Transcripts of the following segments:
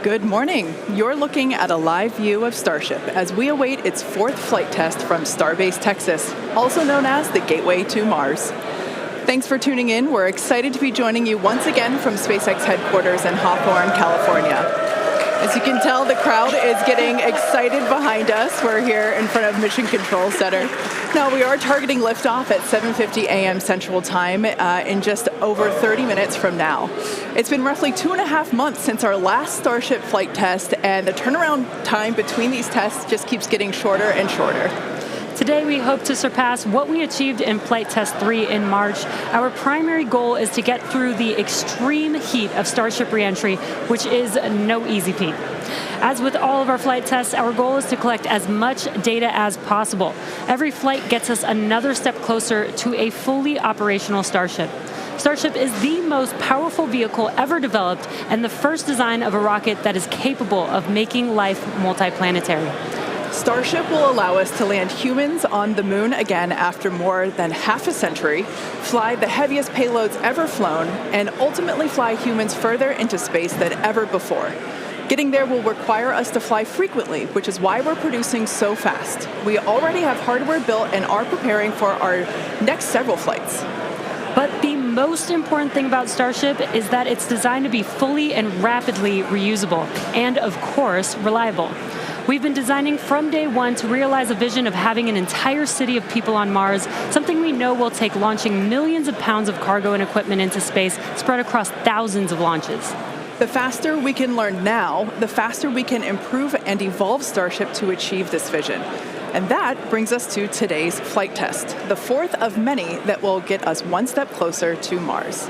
Good morning. You're looking at a live view of Starship as we await its fourth flight test from Starbase, Texas, also known as the Gateway to Mars. Thanks for tuning in. We're excited to be joining you once again from SpaceX headquarters in Hawthorne, California. As you can tell, the crowd is getting excited behind us. We're here in front of Mission Control Center. Now, we are targeting liftoff at 7:50 a.m. Central Time in just over 30 minutes from now. It's been roughly 2.5 months since our last Starship flight test, and the turnaround time between these tests just keeps getting shorter and shorter. Today, we hope to surpass what we achieved in Flight Test 3 in March. Our primary goal is to get through the extreme heat of Starship reentry, which is no easy feat. As with all of our flight tests, our goal is to collect as much data as possible. Every flight gets us another step closer to a fully operational Starship. Starship is the most powerful vehicle ever developed and the first design of a rocket that is capable of making life multiplanetary. Starship will allow us to land humans on the moon again after more than half a century, fly the heaviest payloads ever flown, and ultimately fly humans further into space than ever before. Getting there will require us to fly frequently, which is why we're producing so fast. We already have hardware built and are preparing for our next several flights. But the most important thing about Starship is that it's designed to be fully and rapidly reusable, and of course, reliable. We've been designing from day one to realize a vision of having an entire city of people on Mars, something we know will take launching millions of pounds of cargo and equipment into space spread across thousands of launches. The faster we can learn now, the faster we can improve and evolve Starship to achieve this vision. And that brings us to today's flight test, the fourth of many that will get us one step closer to Mars.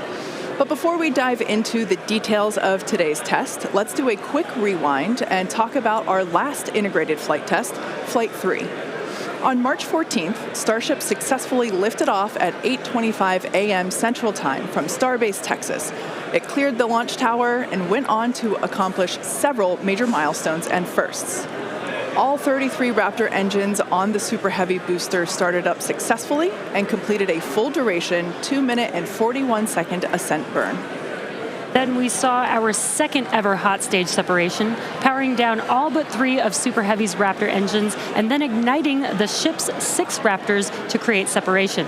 But before we dive into the details of today's test, let's do a quick rewind and talk about our last integrated flight test, Flight 3. On March 14th, Starship successfully lifted off at 8:25 a.m. Central Time from Starbase, Texas. It cleared the launch tower and went on to accomplish several major milestones and firsts. All 33 Raptor engines on the Super Heavy booster started up successfully and completed a full duration 2-minute and 41-second ascent burn. Then we saw our second ever hot stage separation, powering down all but 3 of Super Heavy's Raptor engines and then igniting the ship's 6 Raptors to create separation.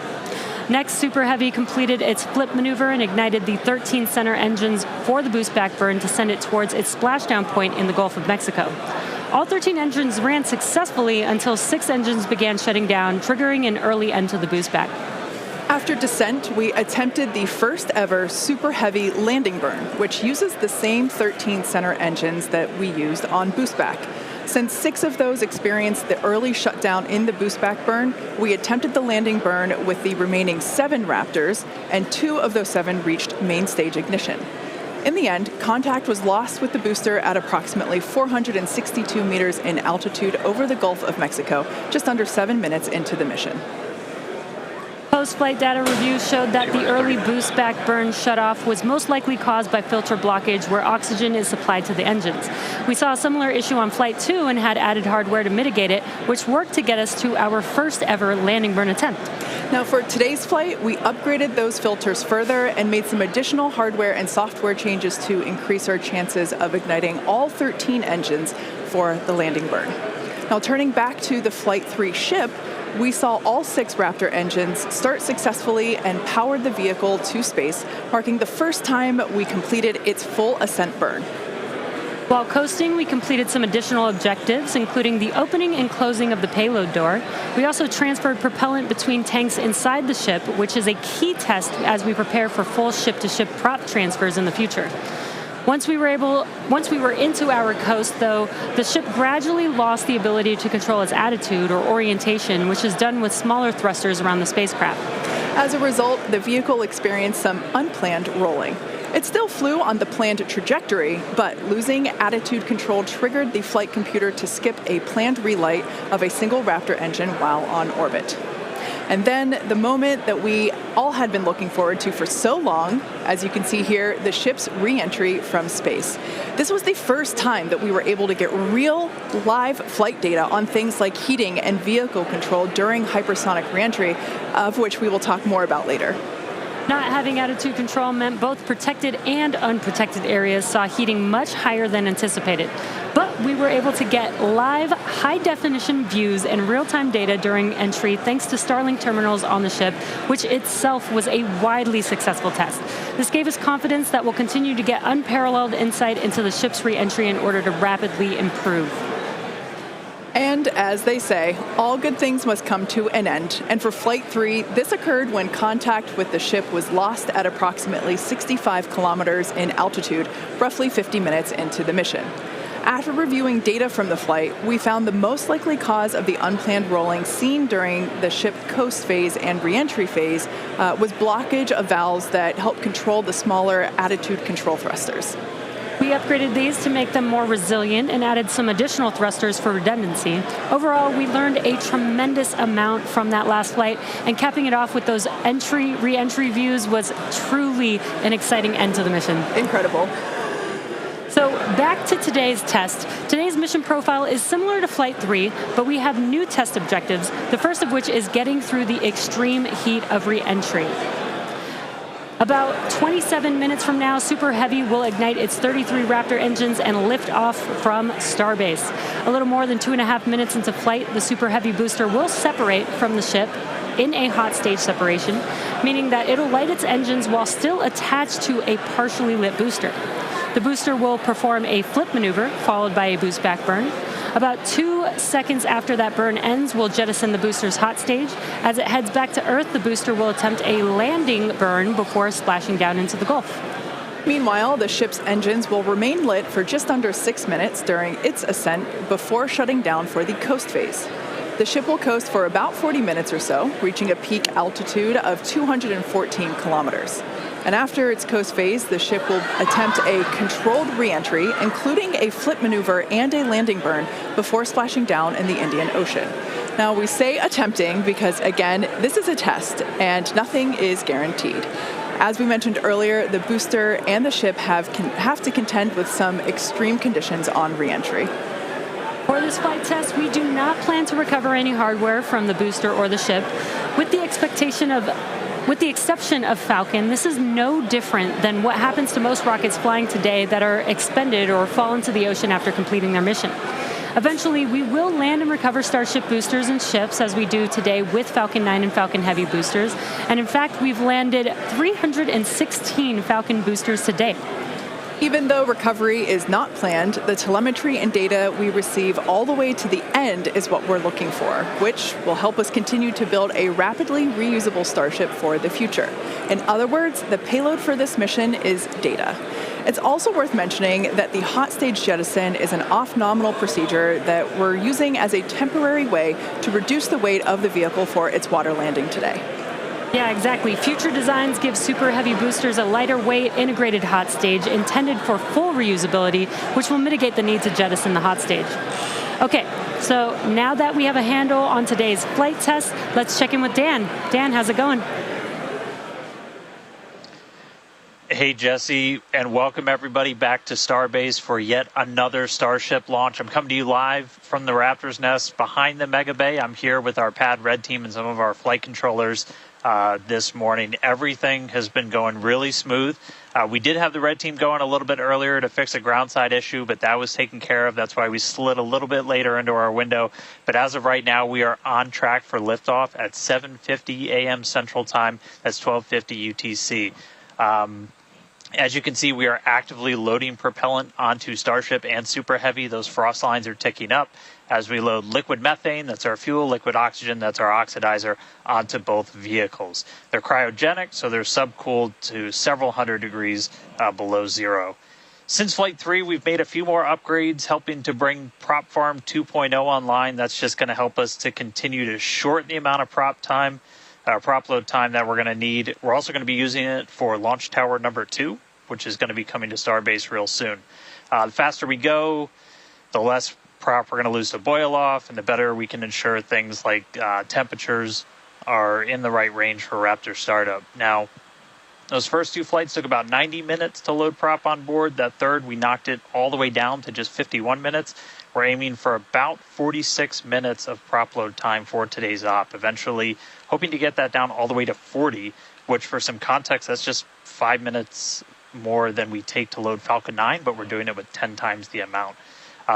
Next, Super Heavy completed its flip maneuver and ignited the 13 center engines for the boost back burn to send it towards its splashdown point in the Gulf of Mexico. All 13 engines ran successfully until 6 engines began shutting down, triggering an early end to the boost back. After descent, we attempted the first ever Super Heavy landing burn, which uses the same 13 center engines that we used on boost back. Since 6 of those experienced the early shutdown in the boost back burn, we attempted the landing burn with the remaining 7 Raptors, and 2 of those 7 reached main stage ignition. In the end, contact was lost with the booster at approximately 462 meters in altitude over the Gulf of Mexico, just under 7 minutes into the mission. Post-flight data reviews showed that the early boost back burn shutoff was most likely caused by filter blockage where oxygen is supplied to the engines. We saw a similar issue on Flight 2 and had added hardware to mitigate it, which worked to get us to our first ever landing burn attempt. Now, for today's flight, we upgraded those filters further and made some additional hardware and software changes to increase our chances of igniting all 13 engines for the landing burn. Now, turning back to the Flight 3 ship, we saw all 6 Raptor engines start successfully and powered the vehicle to space, marking the first time we completed its full ascent burn. While coasting, we completed some additional objectives, including the opening and closing of the payload door. We also transferred propellant between tanks inside the ship, which is a key test as we prepare for full ship-to-ship prop transfers in the future. Once we were into our coast, though, the ship gradually lost the ability to control its attitude or orientation, which is done with smaller thrusters around the spacecraft. As a result, the vehicle experienced some unplanned rolling. It still flew on the planned trajectory, but losing attitude control triggered the flight computer to skip a planned relight of a single Raptor engine while on orbit. And then the moment that we all had been looking forward to for so long, as you can see here, the ship's re-entry from space. This was the first time that we were able to get real live flight data on things like heating and vehicle control during hypersonic re-entry, of which we will talk more about later. Not having attitude control meant both protected and unprotected areas saw heating much higher than anticipated. But we were able to get live, high-definition views and real-time data during entry thanks to Starlink terminals on the ship, which itself was a widely successful test. This gave us confidence that we'll continue to get unparalleled insight into the ship's re-entry in order to rapidly improve. And as they say, all good things must come to an end. And for Flight 3, this occurred when contact with the ship was lost at approximately 65 kilometers in altitude, roughly 50 minutes into the mission. After reviewing data from the flight, we found the most likely cause of the unplanned rolling seen during the ship coast phase and re-entry phase was blockage of valves that help control the smaller attitude control thrusters. We upgraded these to make them more resilient and added some additional thrusters for redundancy. Overall, we learned a tremendous amount from that last flight, and capping it off with those re-entry views was truly an exciting end to the mission. Incredible. So back to today's test. Today's mission profile is similar to Flight 3, but we have new test objectives, the first of which is getting through the extreme heat of re-entry. About 27 minutes from now, Super Heavy will ignite its 33 Raptor engines and lift off from Starbase. A little more than 2.5 minutes into flight, the Super Heavy booster will separate from the ship in a hot stage separation, meaning that it'll light its engines while still attached to a partially lit booster. The booster will perform a flip maneuver, followed by a boost back burn. About 2 seconds after that burn ends, we'll jettison the booster's hot stage. As it heads back to Earth, the booster will attempt a landing burn before splashing down into the Gulf. Meanwhile, the ship's engines will remain lit for just under 6 minutes during its ascent before shutting down for the coast phase. The ship will coast for about 40 minutes or so, reaching a peak altitude of 214 kilometers. And after its coast phase, the ship will attempt a controlled re-entry, including a flip maneuver and a landing burn, before splashing down in the Indian Ocean. Now, we say attempting because, again, this is a test and nothing is guaranteed. As we mentioned earlier, the booster and the ship have to contend with some extreme conditions on re-entry. For this flight test, we do not plan to recover any hardware from the booster or the ship. With the exception of Falcon, this is no different than what happens to most rockets flying today that are expended or fall into the ocean after completing their mission. Eventually, we will land and recover Starship boosters and ships, as we do today with Falcon 9 and Falcon Heavy boosters. And in fact, we've landed 316 Falcon boosters to date. Even though recovery is not planned, the telemetry and data we receive all the way to the end is what we're looking for, which will help us continue to build a rapidly reusable Starship for the future. In other words, the payload for this mission is data. It's also worth mentioning that the hot stage jettison is an off-nominal procedure that we're using as a temporary way to reduce the weight of the vehicle for its water landing today. Yeah, exactly. Future designs give Super Heavy boosters a lighter weight integrated hot stage intended for full reusability, which will mitigate the need to jettison the hot stage. Okay, so now that we have a handle on today's flight test, let's check in with Dan. Dan, how's it going? Hey, Jesse, and welcome everybody back to Starbase for yet another Starship launch. I'm coming to you live from the Raptor's nest behind the Mega Bay. I'm here with our Pad Red team and some of our flight controllers this morning. Everything has been going really smooth. We did have the Red team going a little bit earlier to fix a ground side issue, but that was taken care of. That's why we slid a little bit later into our window. But as of right now, we are on track for liftoff at 7:50 a.m. Central Time. That's 12:50 UTC. As you can see, we are actively loading propellant onto Starship and Super Heavy. Those frost lines are ticking up as we load liquid methane, that's our fuel, liquid oxygen, that's our oxidizer, onto both vehicles. They're cryogenic, so they're subcooled to several hundred degrees below zero. Since Flight 3, we've made a few more upgrades, helping to bring Prop Farm 2.0 online. That's just going to help us to continue to shorten the amount of prop load time that we're going to need. We're also going to be using it for Launch Tower number 2, which is going to be coming to Starbase real soon. The faster we go, the less prop we're going to lose to boil off, and the better we can ensure things like temperatures are in the right range for Raptor startup. Now, those first 2 flights took about 90 minutes to load prop on board. That third, we knocked it all the way down to just 51 minutes. We're aiming for about 46 minutes of prop load time for today's op, eventually hoping to get that down all the way to 40, which for some context, that's just 5 minutes more than we take to load Falcon 9, but we're doing it with 10 times the amount.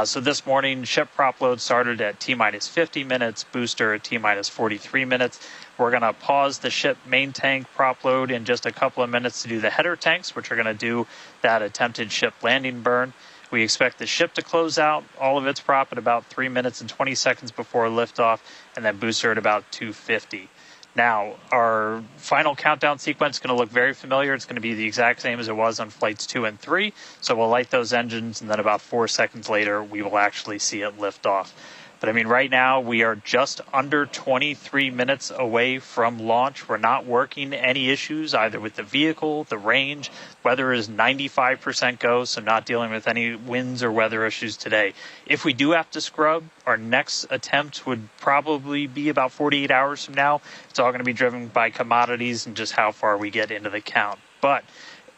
So this morning, ship prop load started at T-minus 50 minutes, booster at T-minus 43 minutes. We're going to pause the ship main tank prop load in just a couple of minutes to do the header tanks, which are going to do that attempted ship landing burn. We expect the ship to close out all of its prop at about 3 minutes and 20 seconds before liftoff, and then booster at about 2:50. Now, our final countdown sequence is going to look very familiar. It's going to be the exact same as it was on flights 2 and 3. So we'll light those engines, and then about 4 seconds later, we will actually see it lift off. But I mean, right now, we are just under 23 minutes away from launch. We're not working any issues either with the vehicle, the range. Weather is 95% go, so not dealing with any winds or weather issues today. If we do have to scrub, our next attempt would probably be about 48 hours from now. It's all going to be driven by commodities and just how far we get into the count. But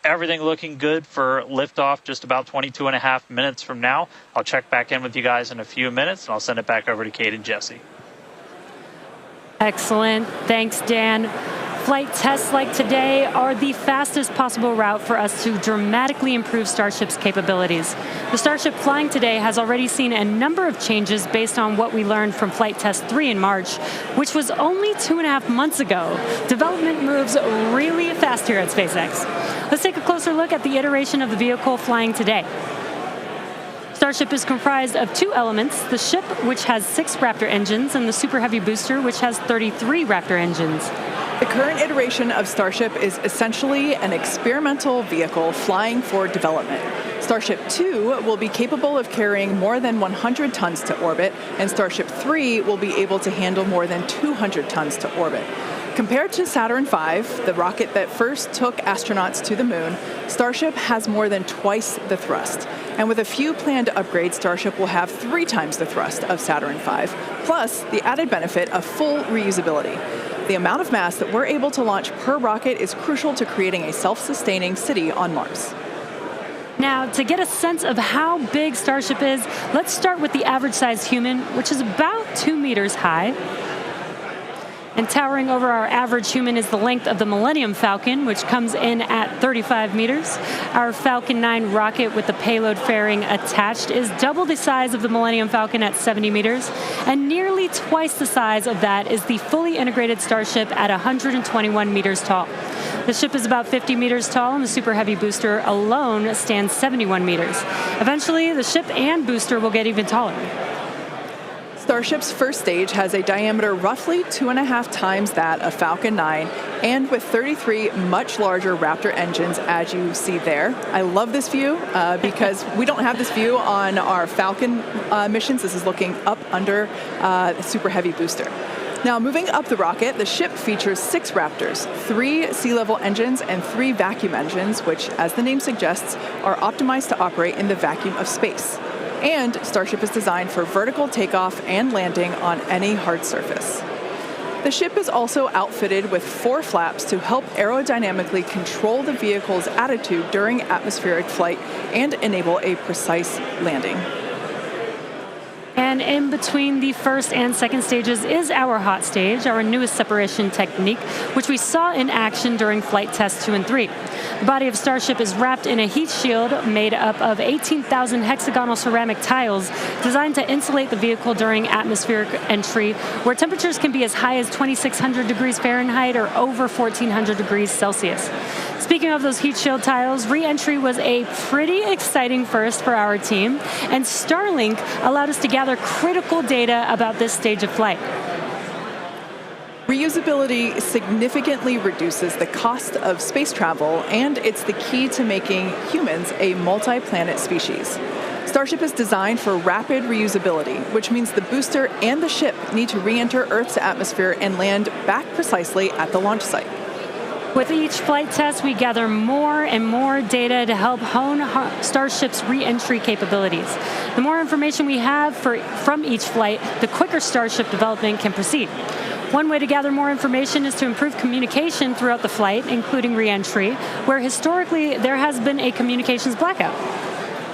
everything looking good for liftoff just about 22 and a half minutes from now. I'll check back in with you guys in a few minutes, and I'll send it back over to Kate and Jesse. Excellent. Thanks, Dan. Flight tests like today are the fastest possible route for us to dramatically improve Starship's capabilities. The Starship flying today has already seen a number of changes based on what we learned from Flight Test 3 in March, which was only 2.5 months ago. Development moves really fast here at SpaceX. Let's take a closer look at the iteration of the vehicle flying today. Starship is comprised of two elements, the ship, which has 6 Raptor engines, and the Super Heavy booster, which has 33 Raptor engines. The current iteration of Starship is essentially an experimental vehicle flying for development. Starship 2 will be capable of carrying more than 100 tons to orbit, and Starship 3 will be able to handle more than 200 tons to orbit. Compared to Saturn V, the rocket that first took astronauts to the moon, Starship has more than twice the thrust. And with a few planned upgrades, Starship will have 3 times the thrust of Saturn V, plus the added benefit of full reusability. The amount of mass that we're able to launch per rocket is crucial to creating a self-sustaining city on Mars. Now, to get a sense of how big Starship is, let's start with the average-sized human, which is about 2 meters high. And towering over our average human is the length of the Millennium Falcon, which comes in at 35 meters. Our Falcon 9 rocket with the payload fairing attached is double the size of the Millennium Falcon at 70 meters, and nearly twice the size of that is the fully integrated Starship at 121 meters tall. The ship is about 50 meters tall, and the Super Heavy booster alone stands 71 meters. Eventually, the ship and booster will get even taller. Starship's first stage has a diameter roughly 2.5 times that of Falcon 9, and with 33 much larger Raptor engines, as you see there. I love this view because we don't have this view on our Falcon missions. This is looking up under the Super Heavy booster. Now, moving up the rocket, the ship features 6 Raptors, 3 sea-level engines, and 3 vacuum engines, which, as the name suggests, are optimized to operate in the vacuum of space. And Starship is designed for vertical takeoff and landing on any hard surface. The ship is also outfitted with 4 flaps to help aerodynamically control the vehicle's attitude during atmospheric flight and enable a precise landing. And in between the first and second stages is our hot stage, our newest separation technique, which we saw in action during flight tests 2 and 3. The body of Starship is wrapped in a heat shield made up of 18,000 hexagonal ceramic tiles designed to insulate the vehicle during atmospheric entry, where temperatures can be as high as 2,600 degrees Fahrenheit or over 1,400 degrees Celsius. Speaking of those heat shield tiles, re-entry was a pretty exciting first for our team, and Starlink allowed us to gather critical data about this stage of flight. Reusability significantly reduces the cost of space travel, and it's the key to making humans a multi-planet species. Starship is designed for rapid reusability, which means the booster and the ship need to re-enter Earth's atmosphere and land back precisely at the launch site. With each flight test, we gather more and more data to help hone Starship's re-entry capabilities. The more information we have from each flight, the quicker Starship development can proceed. One way to gather more information is to improve communication throughout the flight, including re-entry, where historically there has been a communications blackout.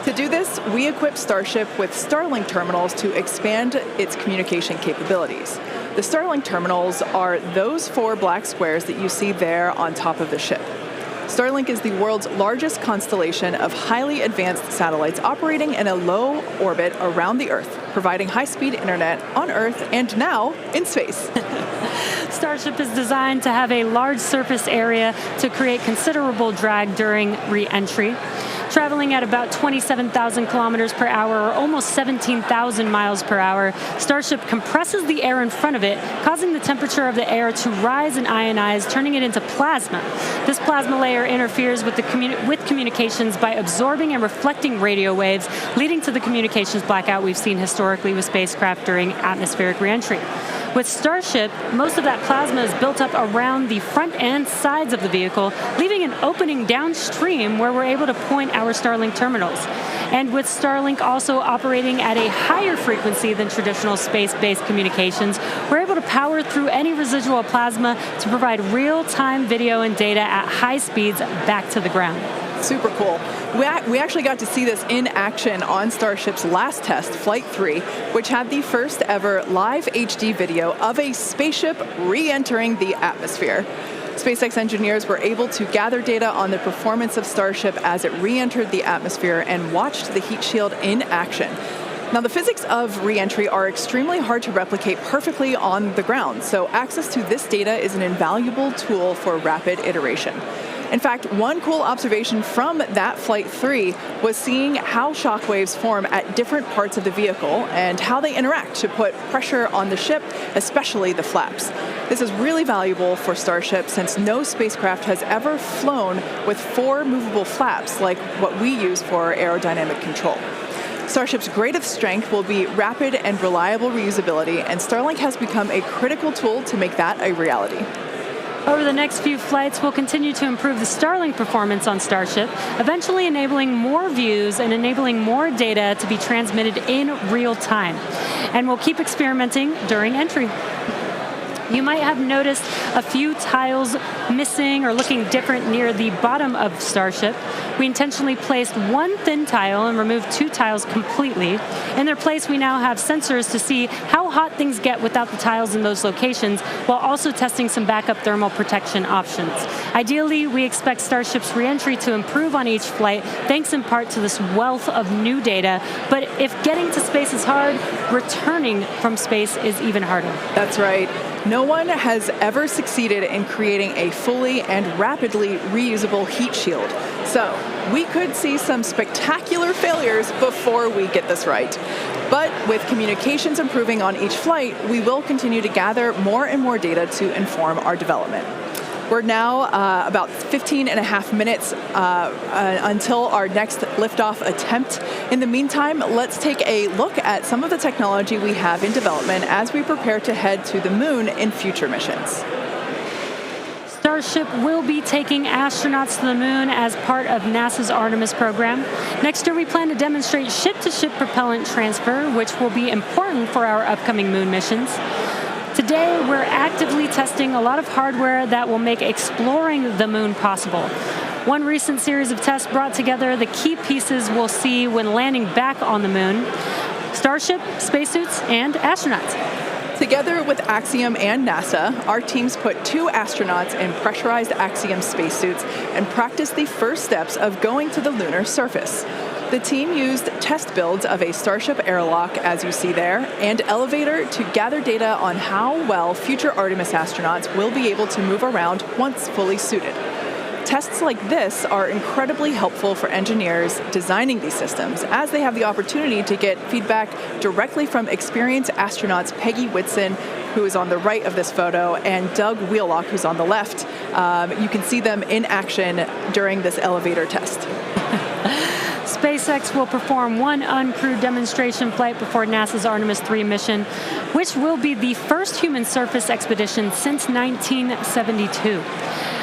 To do this, we equip Starship with Starlink terminals to expand its communication capabilities. The Starlink terminals are those 4 black squares that you see there on top of the ship. Starlink is the world's largest constellation of highly advanced satellites operating in a low orbit around the Earth, providing high-speed internet on Earth and now in space. Starship is designed to have a large surface area to create considerable drag during re-entry. Traveling at about 27,000 kilometers per hour, or almost 17,000 miles per hour, Starship compresses the air in front of it, causing the temperature of the air to rise and ionize, turning it into plasma. This plasma layer interferes with communications by absorbing and reflecting radio waves, leading to the communications blackout we've seen historically with spacecraft during atmospheric reentry. With Starship, most of that plasma is built up around the front and sides of the vehicle, leaving an opening downstream where we're able to point our Starlink terminals. And with Starlink also operating at a higher frequency than traditional space-based communications, we're able to power through any residual plasma to provide real-time video and data at high speeds back to the ground. Super cool. We actually got to see this in action on Starship's last test, Flight 3, which had the first ever live HD video of a spaceship re-entering the atmosphere. SpaceX engineers were able to gather data on the performance of Starship as it re-entered the atmosphere and watched the heat shield in action. Now, the physics of re-entry are extremely hard to replicate perfectly on the ground, so access to this data is an invaluable tool for rapid iteration. In fact, one cool observation from that Flight 3 was seeing how shockwaves form at different parts of the vehicle and how they interact to put pressure on the ship, especially the flaps. This is really valuable for Starship since no spacecraft has ever flown with 4 movable flaps like what we use for aerodynamic control. Starship's greatest strength will be rapid and reliable reusability, and Starlink has become a critical tool to make that a reality. Over the next few flights, we'll continue to improve the Starlink performance on Starship, eventually enabling more views and enabling more data to be transmitted in real time. And we'll keep experimenting during entry. You might have noticed a few tiles missing or looking different near the bottom of Starship. We intentionally placed 1 thin tile and removed 2 tiles completely. In their place, we now have sensors to see how hot things get without the tiles in those locations, while also testing some backup thermal protection options. Ideally, we expect Starship's reentry to improve on each flight, thanks in part to this wealth of new data. But if getting to space is hard, returning from space is even harder. That's right. No one has ever succeeded in creating a fully and rapidly reusable heat shield. So we could see some spectacular failures before we get this right. But with communications improving on each flight, we will continue to gather more and more data to inform our development. We're now about 15 and a half minutes until our next liftoff attempt. In the meantime, let's take a look at some of the technology we have in development as we prepare to head to the moon in future missions. Starship will be taking astronauts to the moon as part of NASA's Artemis program. Next year, we plan to demonstrate ship-to-ship propellant transfer, which will be important for our upcoming moon missions. Today, we're actively testing a lot of hardware that will make exploring the moon possible. One recent series of tests brought together the key pieces we'll see when landing back on the moon: Starship, spacesuits, and astronauts. Together with Axiom and NASA, our teams put 2 astronauts in pressurized Axiom spacesuits and practiced the first steps of going to the lunar surface. The team used test builds of a Starship airlock, as you see there, and elevator to gather data on how well future Artemis astronauts will be able to move around once fully suited. Tests like this are incredibly helpful for engineers designing these systems, as they have the opportunity to get feedback directly from experienced astronauts Peggy Whitson, who is on the right of this photo, and Doug Wheelock, who's on the left. You can see them in action during this elevator test. SpaceX will perform 1 uncrewed demonstration flight before NASA's Artemis 3 mission, which will be the first human surface expedition since 1972.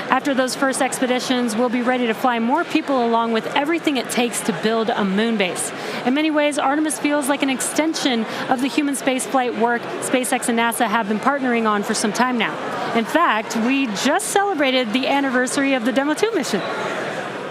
After those first expeditions, we'll be ready to fly more people along with everything it takes to build a moon base. In many ways, Artemis feels like an extension of the human spaceflight work SpaceX and NASA have been partnering on for some time now. In fact, we just celebrated the anniversary of the Demo 2 mission.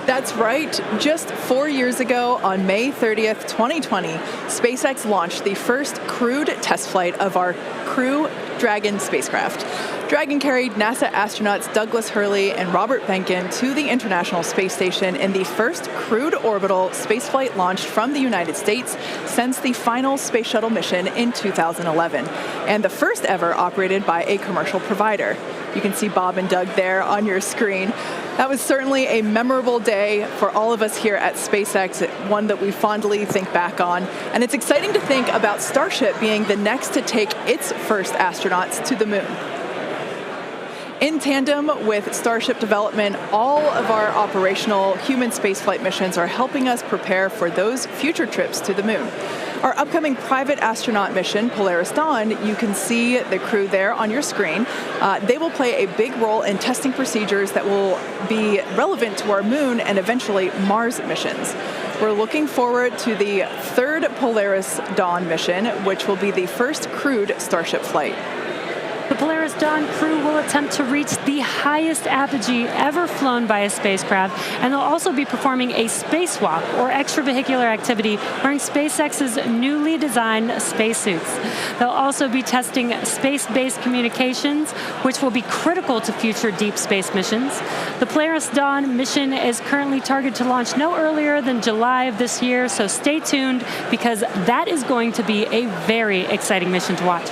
That's right. Just 4 years ago, on May 30th, 2020, SpaceX launched the first crewed test flight of our Crew Dragon spacecraft. Dragon carried NASA astronauts Douglas Hurley and Robert Behnken to the International Space Station in the first crewed orbital spaceflight launched from the United States since the final Space Shuttle mission in 2011, and the first ever operated by a commercial provider. You can see Bob and Doug there on your screen. That was certainly a memorable day for all of us here at SpaceX, one that we fondly think back on. And it's exciting to think about Starship being the next to take its first astronauts to the moon. In tandem with Starship development, all of our operational human spaceflight missions are helping us prepare for those future trips to the moon. Our upcoming private astronaut mission, Polaris Dawn, you can see the crew there on your screen. They will play a big role in testing procedures that will be relevant to our moon and eventually Mars missions. We're looking forward to the third Polaris Dawn mission, which will be the first crewed Starship flight. The Polaris Dawn crew will attempt to reach the highest apogee ever flown by a spacecraft, and they'll also be performing a spacewalk, or extravehicular activity, wearing SpaceX's newly designed spacesuits. They'll also be testing space-based communications, which will be critical to future deep space missions. The Polaris Dawn mission is currently targeted to launch no earlier than July of this year, so stay tuned, because that is going to be a very exciting mission to watch.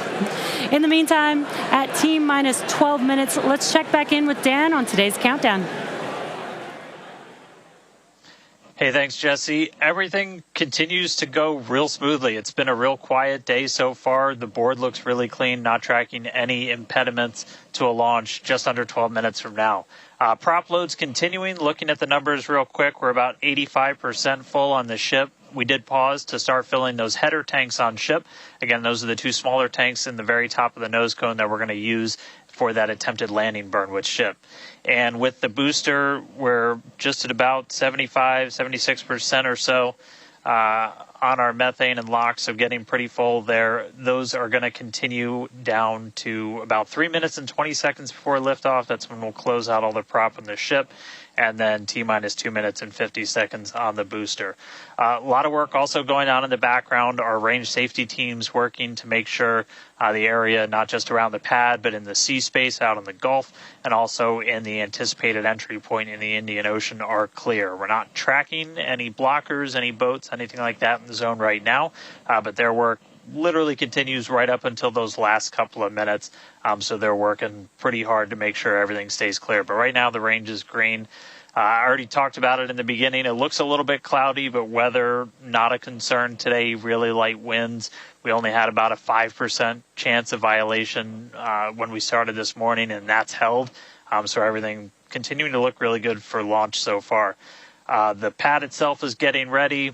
In the meantime, at T-minus 12 minutes, let's check back in with Dan on today's countdown. Hey, thanks, Jesse. Everything continues to go real smoothly. It's been a real quiet day so far. The board looks really clean, not tracking any impediments to a launch just under 12 minutes from now. Prop loads continuing. Looking at the numbers real quick, we're about 85% full on the ship. We did pause to start filling those header tanks on ship. Again, those are the two smaller tanks in the very top of the nose cone that we're going to use for that attempted landing burn with ship. And with the booster, we're just at about 75, 76% or so on our methane and LOX, so getting pretty full there. Those are going to continue down to about 3 minutes and 20 seconds before liftoff. That's when we'll close out all the prop on the ship. And then T-minus 2 minutes and 50 seconds on the booster. A lot of work also going on in the background. Our range safety teams working to make sure the area, not just around the pad, but in the sea space out in the Gulf, and also in the anticipated entry point in the Indian Ocean, are clear. We're not tracking any blockers, any boats, anything like that in the zone right now, but their work literally continues right up until those last couple of minutes. So they're working pretty hard to make sure everything stays clear. But right now the range is green. I already talked about it in the beginning. It looks a little bit cloudy, but weather not a concern today. Really light winds. We only had about a 5% chance of violation when we started this morning, and that's held. So everything continuing to look really good for launch so far. The pad itself is getting ready.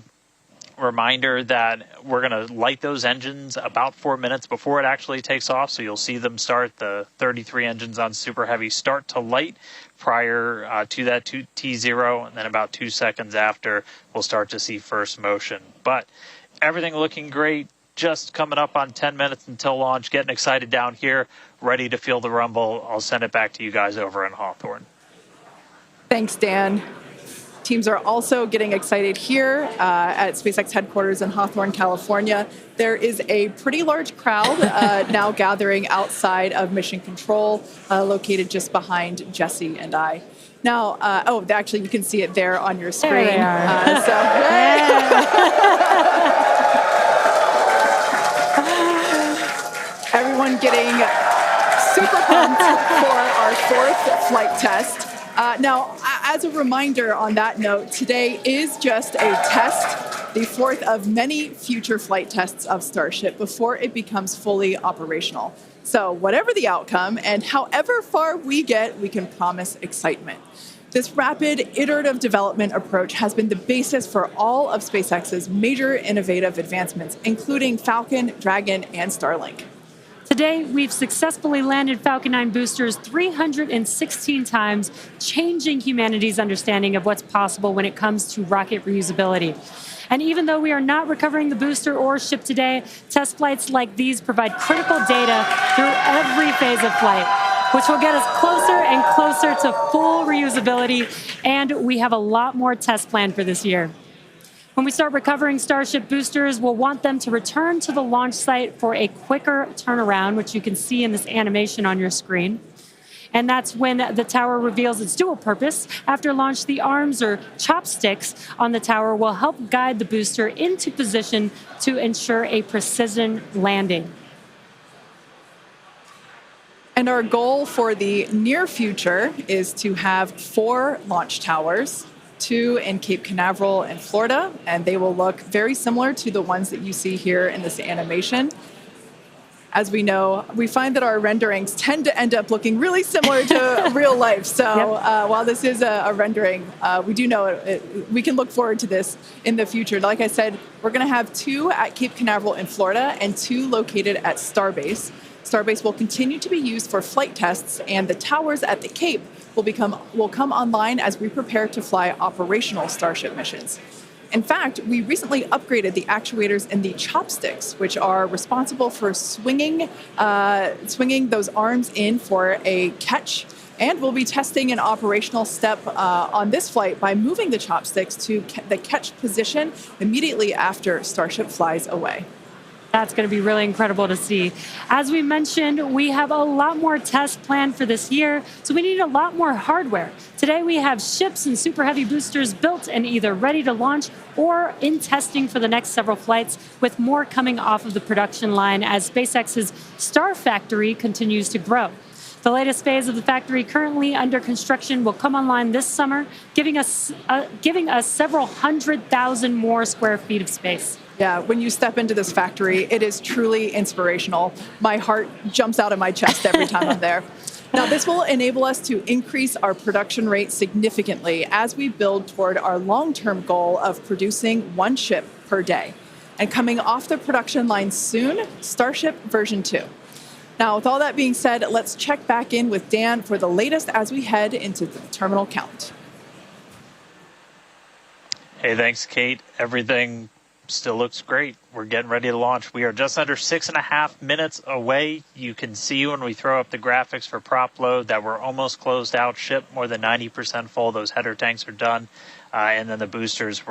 Reminder that we're going to light those engines about 4 minutes before it actually takes off. So you'll see them start. The 33 engines on Super Heavy start to light prior to that T0, and then about 2 seconds after, we'll start to see first motion. But everything looking great. Just coming up on 10 minutes until launch. Getting excited down here, ready to feel the rumble. I'll send it back to you guys over in Hawthorne. Thanks, Dan. Teams are also getting excited here at SpaceX headquarters in Hawthorne, California. There is a pretty large crowd now gathering outside of Mission Control, located just behind Jesse and I. Now, actually, you can see it there on your screen. There they are. Everyone getting super pumped for our fourth flight test. Now, as a reminder on that note, today is just a test, the fourth of many future flight tests of Starship before it becomes fully operational. So whatever the outcome and however far we get, we can promise excitement. This rapid, iterative development approach has been the basis for all of SpaceX's major innovative advancements, including Falcon, Dragon, and Starlink. Today, we've successfully landed Falcon 9 boosters 316 times, changing humanity's understanding of what's possible when it comes to rocket reusability. And even though we are not recovering the booster or ship today, test flights like these provide critical data through every phase of flight. which will get us closer and closer to full reusability, and we have a lot more tests planned for this year. When we start recovering Starship boosters, we'll want them to return to the launch site for a quicker turnaround, which you can see in this animation on your screen. And that's when the tower reveals its dual purpose. After launch, the arms or chopsticks on the tower will help guide the booster into position to ensure a precision landing. And our goal for the near future is to have 4 launch towers, 2 in Cape Canaveral in Florida, and they will look very similar to the ones that you see here in this animation. As we know, we find that our renderings tend to end up looking really similar to real life. So while this is a rendering, we do know we can look forward to this in the future. Like I said, we're going to have 2 at Cape Canaveral in Florida and 2 located at Starbase. Starbase will continue to be used for flight tests, and the towers at the Cape will come online as we prepare to fly operational Starship missions. In fact, we recently upgraded the actuators in the chopsticks, which are responsible for swinging those arms in for a catch. And we'll be testing an operational step on this flight by moving the chopsticks to the catch position immediately after Starship flies away. That's going to be really incredible to see. As we mentioned, we have a lot more tests planned for this year, so we need a lot more hardware. Today we have ships and Super Heavy boosters built and either ready to launch or in testing for the next several flights, with more coming off of the production line as SpaceX's Star Factory continues to grow. The latest phase of the factory currently under construction will come online this summer, giving us several 100,000 more square feet of space. Yeah, when you step into this factory, it is truly inspirational. My heart jumps out of my chest every time I'm there. Now, this will enable us to increase our production rate significantly as we build toward our long-term goal of producing 1 ship per day. And coming off the production line soon, Starship version 2. Now, with all that being said, let's check back in with Dan for the latest as we head into the terminal count. Hey, thanks, Kate. Everything still looks great. We're getting ready to launch. We are just under 6.5 minutes away. You can see when we throw up the graphics for prop load that we're almost closed out. Ship more than 90% full. Those header tanks are done. And then the boosters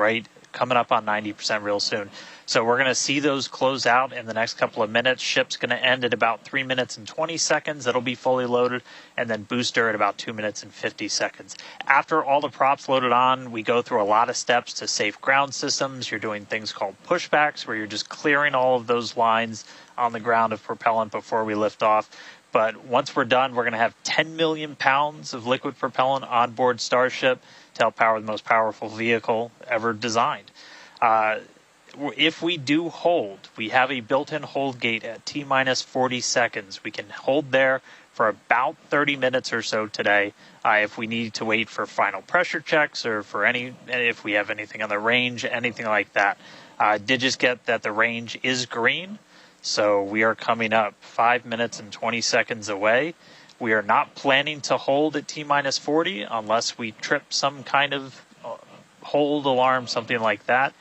coming up on 90% real soon. So we're going to see those close out in the next couple of minutes. Ship's going to end at about 3 minutes and 20 seconds. It'll be fully loaded. And then booster at about 2 minutes and 50 seconds. After all the props loaded on, we go through a lot of steps to safe ground systems. You're doing things called pushbacks, where you're just clearing all of those lines on the ground of propellant before we lift off. But once we're done, we're going to have 10 million pounds of liquid propellant on board Starship to help power the most powerful vehicle ever designed. If we do hold, we have a built-in hold gate at T-minus 40 seconds. We can hold there for about 30 minutes or so today. If we need to wait for final pressure checks or if we have anything on the range, anything like that. Did just get that the range is green, so we are coming up 5 minutes and 20 seconds away. We are not planning to hold at T-minus 40 unless we trip some kind of hold alarm, something like that.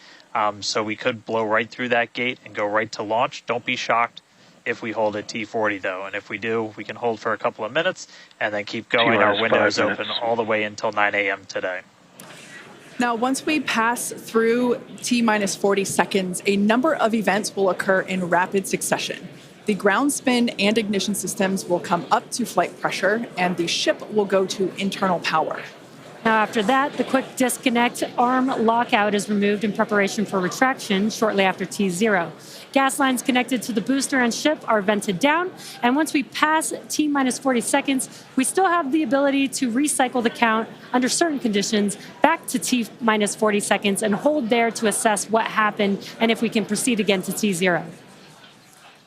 So we could blow right through that gate and go right to launch. Don't be shocked if we hold at T40, though. And if we do, we can hold for a couple of minutes and then keep going. Our window is open all the way until 9 a.m. today. Now, once we pass through T-minus 40 seconds, a number of events will occur in rapid succession. The ground spin and ignition systems will come up to flight pressure, and the ship will go to internal power. Now, after that, the quick disconnect arm lockout is removed in preparation for retraction shortly after T0. Gas lines connected to the booster and ship are vented down, and once we pass T-minus 40 seconds, we still have the ability to recycle the count under certain conditions back to T-minus 40 seconds and hold there to assess what happened and if we can proceed again to T0.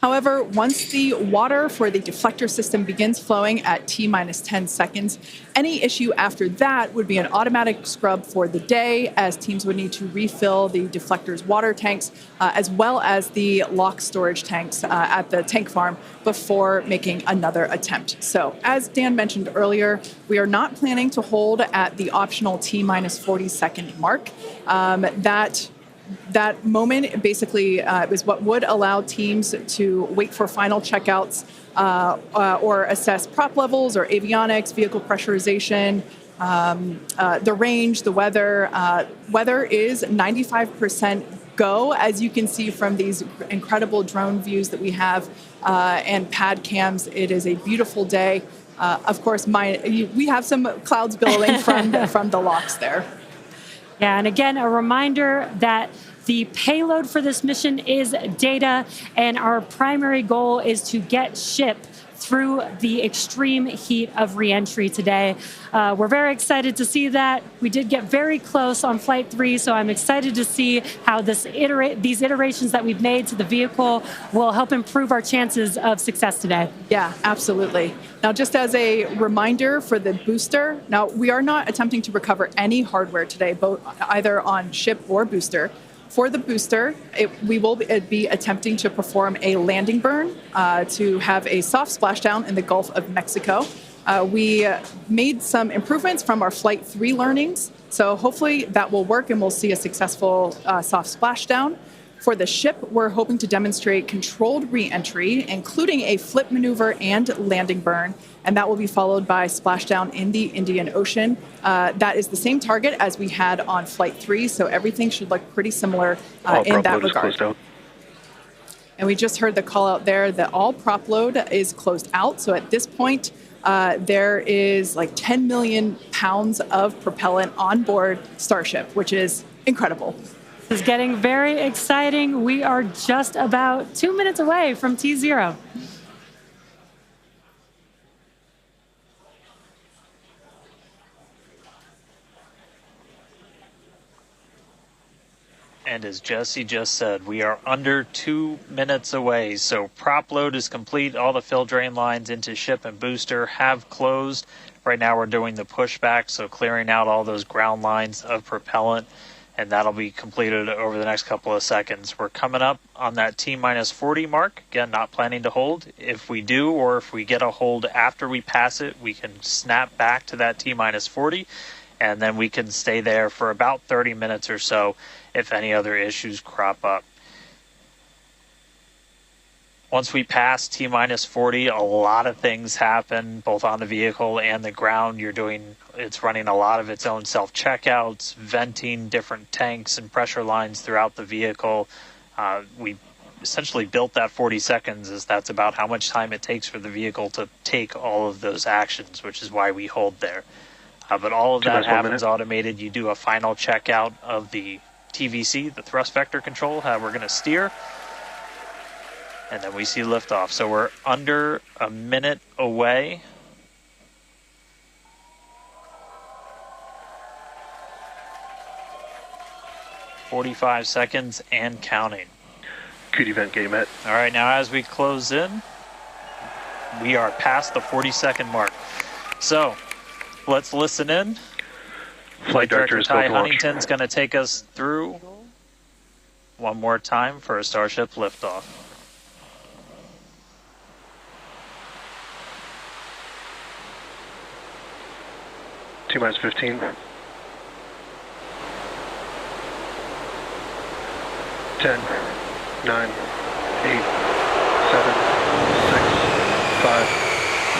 However, once the water for the deflector system begins flowing at T-minus 10 seconds, any issue after that would be an automatic scrub for the day, as teams would need to refill the deflector's water tanks, as well as the lock storage tanks at the tank farm before making another attempt. So, as Dan mentioned earlier, we are not planning to hold at the optional T-minus 40 second mark. That that moment basically is what would allow teams to wait for final checkouts or assess prop levels or avionics, vehicle pressurization, the range, the weather. Weather is 95% go, as you can see from these incredible drone views that we have and pad cams. It is a beautiful day. Of course, we have some clouds billowing from the locks there. Yeah, and again, a reminder that the payload for this mission is data, and our primary goal is to get ship through the extreme heat of reentry today. We're very excited to see that. We did get very close on Flight 3, so I'm excited to see how these iterations that we've made to the vehicle will help improve our chances of success today. Yeah, absolutely. Now, just as a reminder for the booster, now we are not attempting to recover any hardware today, either on ship or booster. For the booster, we will be attempting to perform a landing burn to have a soft splashdown in the Gulf of Mexico. We made some improvements from our Flight 3 learnings, so hopefully that will work and we'll see a successful soft splashdown. For the ship, we're hoping to demonstrate controlled re-entry, including a flip maneuver and landing burn, and that will be followed by splashdown in the Indian Ocean. That is the same target as we had on Flight 3, so everything should look pretty similar in that regard. And we just heard the call out there that all prop load is closed out, so at this point, there is like 10 million pounds of propellant on board Starship, which is incredible. This is getting very exciting. We are just about 2 minutes away from T0. And as Jesse just said, we are under 2 minutes away. So prop load is complete. All the fill drain lines into ship and booster have closed. Right now we're doing the pushback, so clearing out all those ground lines of propellant. And that'll be completed over the next couple of seconds. We're coming up on that T-minus 40 mark. Again, not planning to hold. If we do, or if we get a hold after we pass it, we can snap back to that T-minus 40, and then we can stay there for about 30 minutes or so if any other issues crop up. Once we pass T-minus 40, a lot of things happen, both on the vehicle and the ground. It's running a lot of its own self-checkouts, venting different tanks and pressure lines throughout the vehicle. We essentially built that 40 seconds as that's about how much time it takes for the vehicle to take all of those actions, which is why we hold there. But all of that happens automated. You do a final checkout of the TVC, the thrust vector control, how we're going to steer. And then we see liftoff. So we're under a minute away. "45 seconds and counting." Good event, gate met. All right, now as we close in, we are past the 40-second mark. So let's listen in. Flight Director Ty Huntington's going to take us through one more time for a Starship liftoff. T-minus 15. 10, 9, 8, 7, 6, 5,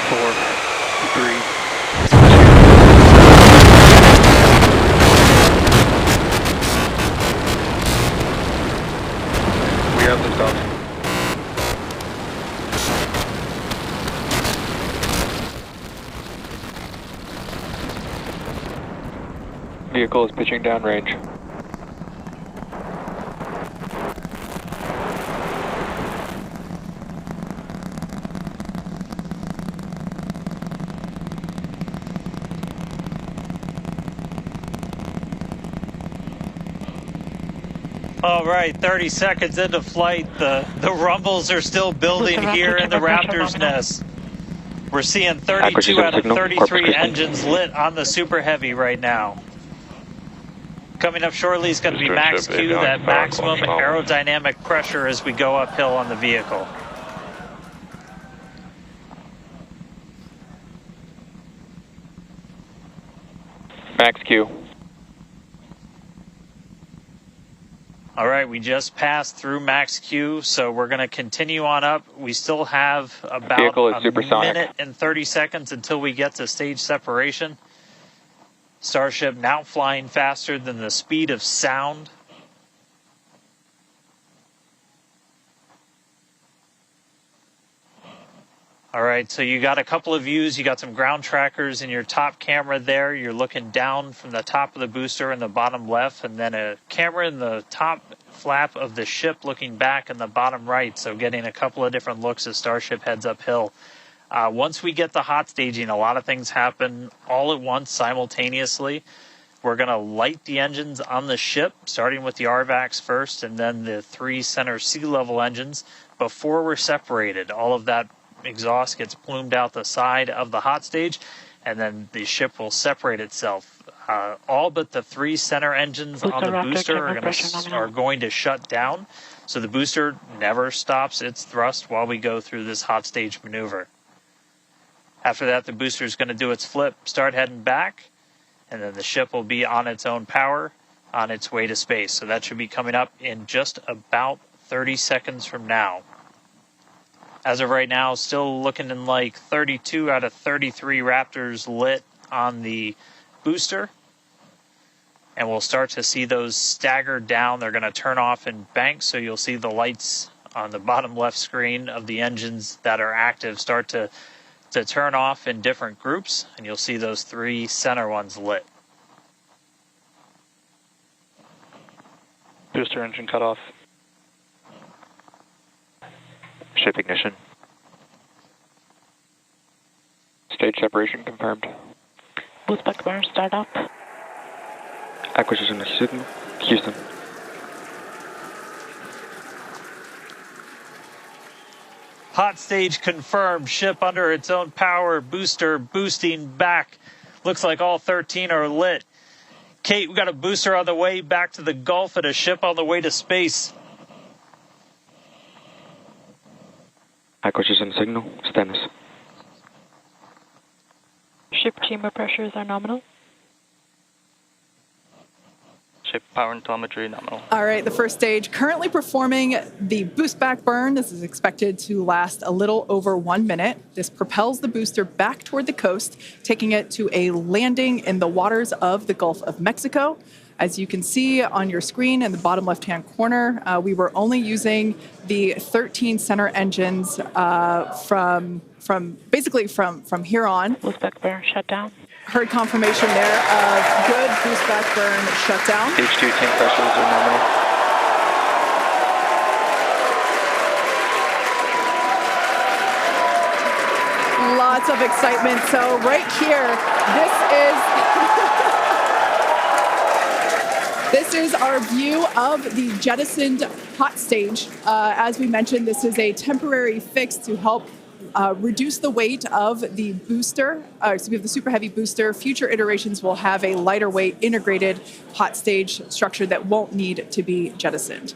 4, 3, 2. We have liftoff. Vehicle is pitching downrange. All right, 30 seconds into flight. The rumbles are still building here in the Raptor's nest. We're seeing 32 out of 33 engines lit on the Super Heavy right now. Coming up shortly is going to be max Q, that maximum aerodynamic pressure as we go uphill on the vehicle. Max Q. All right, we just passed through max Q, so we're going to continue on up. We still have about a minute and 30 seconds until we get to stage separation. Starship now flying faster than the speed of sound. All right, so you got a couple of views. You got some ground trackers in your top camera there. You're looking down from the top of the booster in the bottom left, and then a camera in the top flap of the ship looking back in the bottom right, so getting a couple of different looks as Starship heads uphill. Once we get the hot staging, a lot of things happen all at once simultaneously. We're going to light the engines on the ship, starting with the RVACs first, and then the 3 center sea level engines before we're separated. All of that exhaust gets plumed out the side of the hot stage, and then the ship will separate itself. All but the 3 center engines on the booster are going to shut down, so the booster never stops its thrust while we go through this hot stage maneuver. After that, the booster is going to do its flip, start heading back, and then the ship will be on its own power on its way to space. So that should be coming up in just about 30 seconds from now. As of right now, still looking in like 32 out of 33 Raptors lit on the booster. And we'll start to see those stagger down. They're going to turn off in banks, so you'll see the lights on the bottom left screen of the engines that are active start to turn off in different groups, and you'll see those 3 center ones lit. Booster engine cut off. Ship ignition. Stage separation confirmed. Boost back burn start up. Acquisition signal. Houston. Hot stage confirmed. Ship under its own power. Booster boosting back. Looks like all 13 are lit. Kate, we got a booster on the way back to the Gulf and a ship on the way to space. Acquisition signal. Stennis. Ship chamber pressures are nominal. Ship power and telemetry nominal. All right, the first stage currently performing the boost back burn. This is expected to last a little over 1 minute. This propels the booster back toward the coast, taking it to a landing in the waters of the Gulf of Mexico. As you can see on your screen in the bottom left-hand corner, we were only using the 13 center engines from here on. Boost back burn shut down. Heard confirmation there of good boost back burn shutdown. H2 tank pressures are nominal. Lots of excitement. So right here, this is our view of the jettisoned hot stage. As we mentioned, this is a temporary fix to help reduce the weight of the booster, the Super Heavy booster. Future iterations will have a lighter weight integrated hot stage structure that won't need to be jettisoned.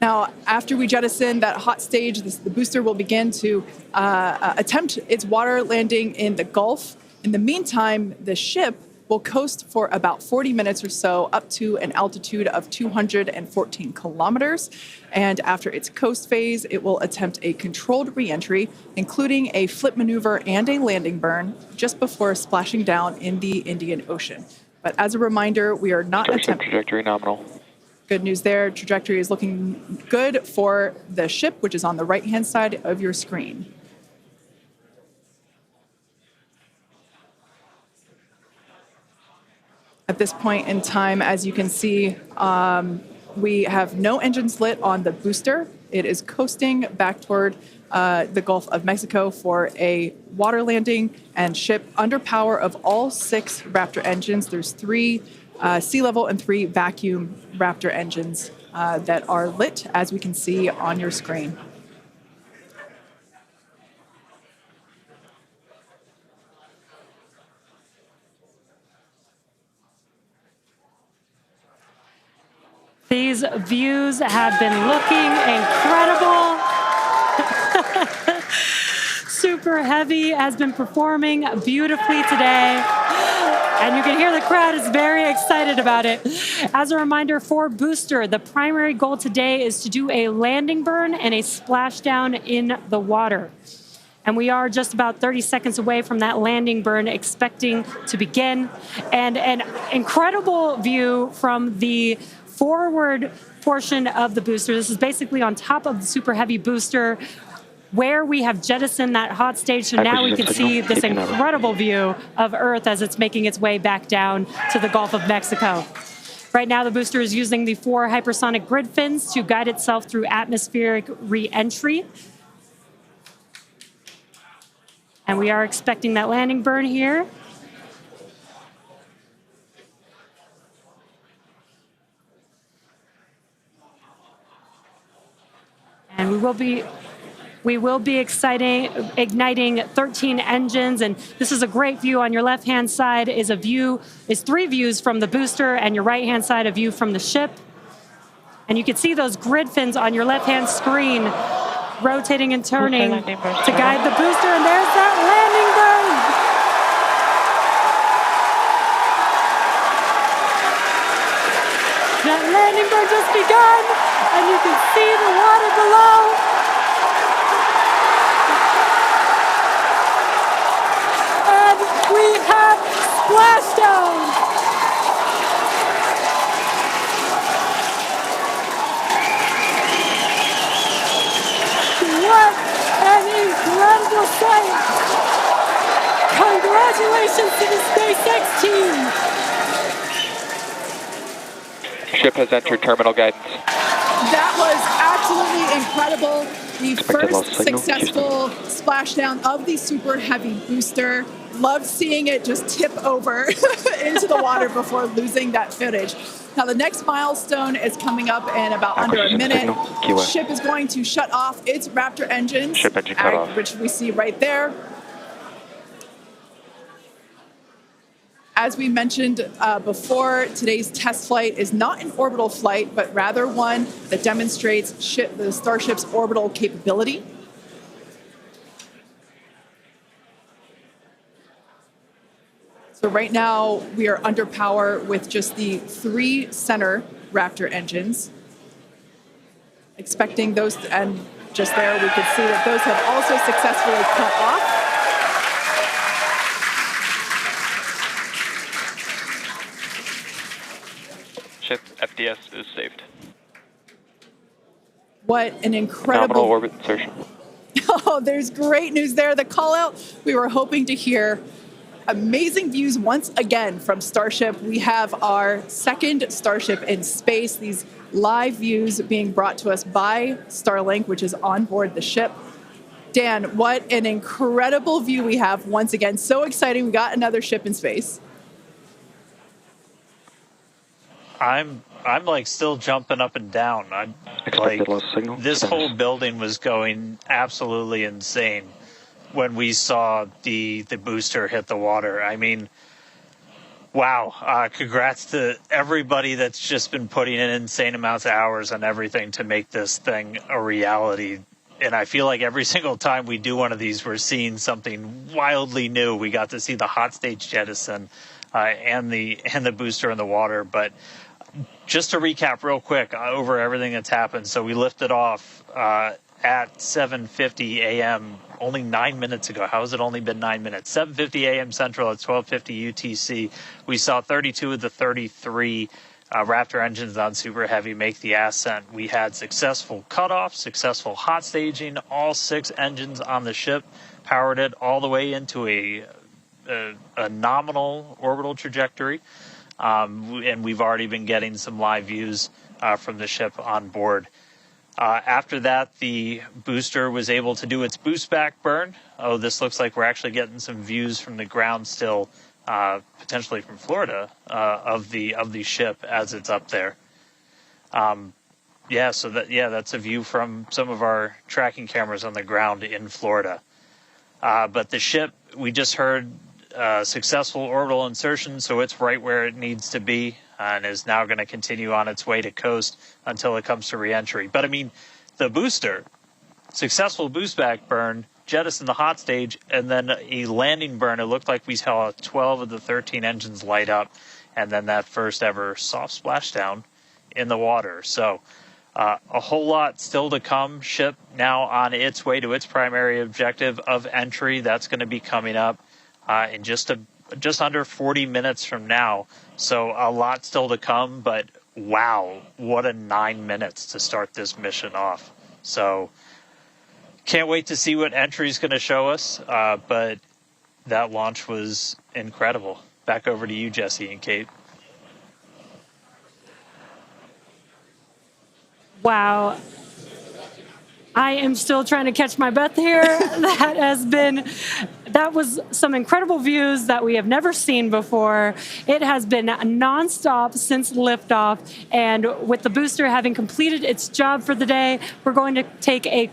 Now, after we jettison that hot stage, the booster will begin to attempt its water landing in the Gulf. In the meantime, the ship will coast for about 40 minutes or so up to an altitude of 214 kilometers. And after its coast phase, it will attempt a controlled reentry, including a flip maneuver and a landing burn, just before splashing down in the Indian Ocean. But as a reminder, we are not attempting... Trajectory nominal. Good news there. Trajectory is looking good for the ship, which is on the right-hand side of your screen. At this point in time, as you can see, we have no engines lit on the booster. It is coasting back toward the Gulf of Mexico for a water landing and ship under power of all 6 Raptor engines. There's 3 sea level and 3 vacuum Raptor engines that are lit, as we can see on your screen. These views have been looking incredible. Super Heavy has been performing beautifully today. And you can hear the crowd is very excited about it. As a reminder for Booster, the primary goal today is to do a landing burn and a splashdown in the water. And we are just about 30 seconds away from that landing burn expecting to begin. And an incredible view from the forward portion of the booster. This is basically on top of the Super Heavy booster where we have jettisoned that hot stage. So now we can see this incredible view of Earth as it's making its way back down to the Gulf of Mexico. Right now, the booster is using the 4 hypersonic grid fins to guide itself through atmospheric re-entry. And we are expecting that landing burn here. And we will be igniting 13 engines, and this is a great view. On your left-hand side is 3 views from the booster, and your right-hand side a view from the ship. And you can see those grid fins on your left-hand screen rotating and turning to guide the booster, and there's that landing burn. That landing burn just begun, and you can see the water below. We have splashdown. What an incredible sight. Congratulations to the SpaceX team. Ship has entered terminal guidance. That was absolutely incredible. The first successful splashdown of the Super Heavy booster. Loved seeing it just tip over into the water before losing that footage. Now the next milestone is coming up in about under a minute. The ship is going to shut off its Raptor engines, Ship engine cut off. which we see right there. As we mentioned before, today's test flight is not an orbital flight, but rather one that demonstrates the Starship's orbital capability. So right now we are under power with just the 3 center Raptor engines. Expecting those, and just there we could see that those have also successfully cut off. Ship FDS is saved. What an incredible Nominal orbit insertion. Oh, there's great news there. The call out we were hoping to hear. Amazing views once again from Starship. We have our second Starship in space. These live views being brought to us by Starlink, which is on board the ship. Dan, what an incredible view we have once again. So exciting. We got another ship in space. I'm like still jumping up and down. I'm like, this whole building was going absolutely insane when we saw the booster hit the water. I mean, wow. Congrats to everybody that's just been putting in insane amounts of hours on everything to make this thing a reality. And I feel like every single time we do one of these, we're seeing something wildly new. We got to see the hot stage jettison and the booster in the water. But just to recap real quick over everything that's happened. So we lifted off at 7:50 a.m. only 9 minutes ago. How has it only been 9 minutes? 7:50 a.m. Central at 12:50 UTC. We saw 32 of the 33 Raptor engines on Super Heavy make the ascent. We had successful cutoff, successful hot staging. All 6 engines on the ship powered it all the way into a nominal orbital trajectory. And we've already been getting some live views from the ship on board. After that, the booster was able to do its boost back burn. Oh, this looks like we're actually getting some views from the ground still, potentially from Florida, of the ship as it's up there. That's a view from some of our tracking cameras on the ground in Florida. But the ship, we just heard successful orbital insertion, so it's right where it needs to be and is now going to continue on its way to coast until it comes to reentry. But I mean, the booster, successful boost back burn, jettison the hot stage, and then a landing burn. It looked like we saw 12 of the 13 engines light up, and then that first ever soft splashdown in the water. So a whole lot still to come. Ship now on its way to its primary objective of entry. That's going to be coming up in just under 40 minutes from now. So a lot still to come, but wow, what a 9 minutes to start this mission off. So can't wait to see what entry is going to show us, but that launch was incredible. Back over to you, Jesse and Kate. Wow. I am still trying to catch my breath here. That was some incredible views that we have never seen before. It has been nonstop since liftoff, and with the booster having completed its job for the day, we're going to take a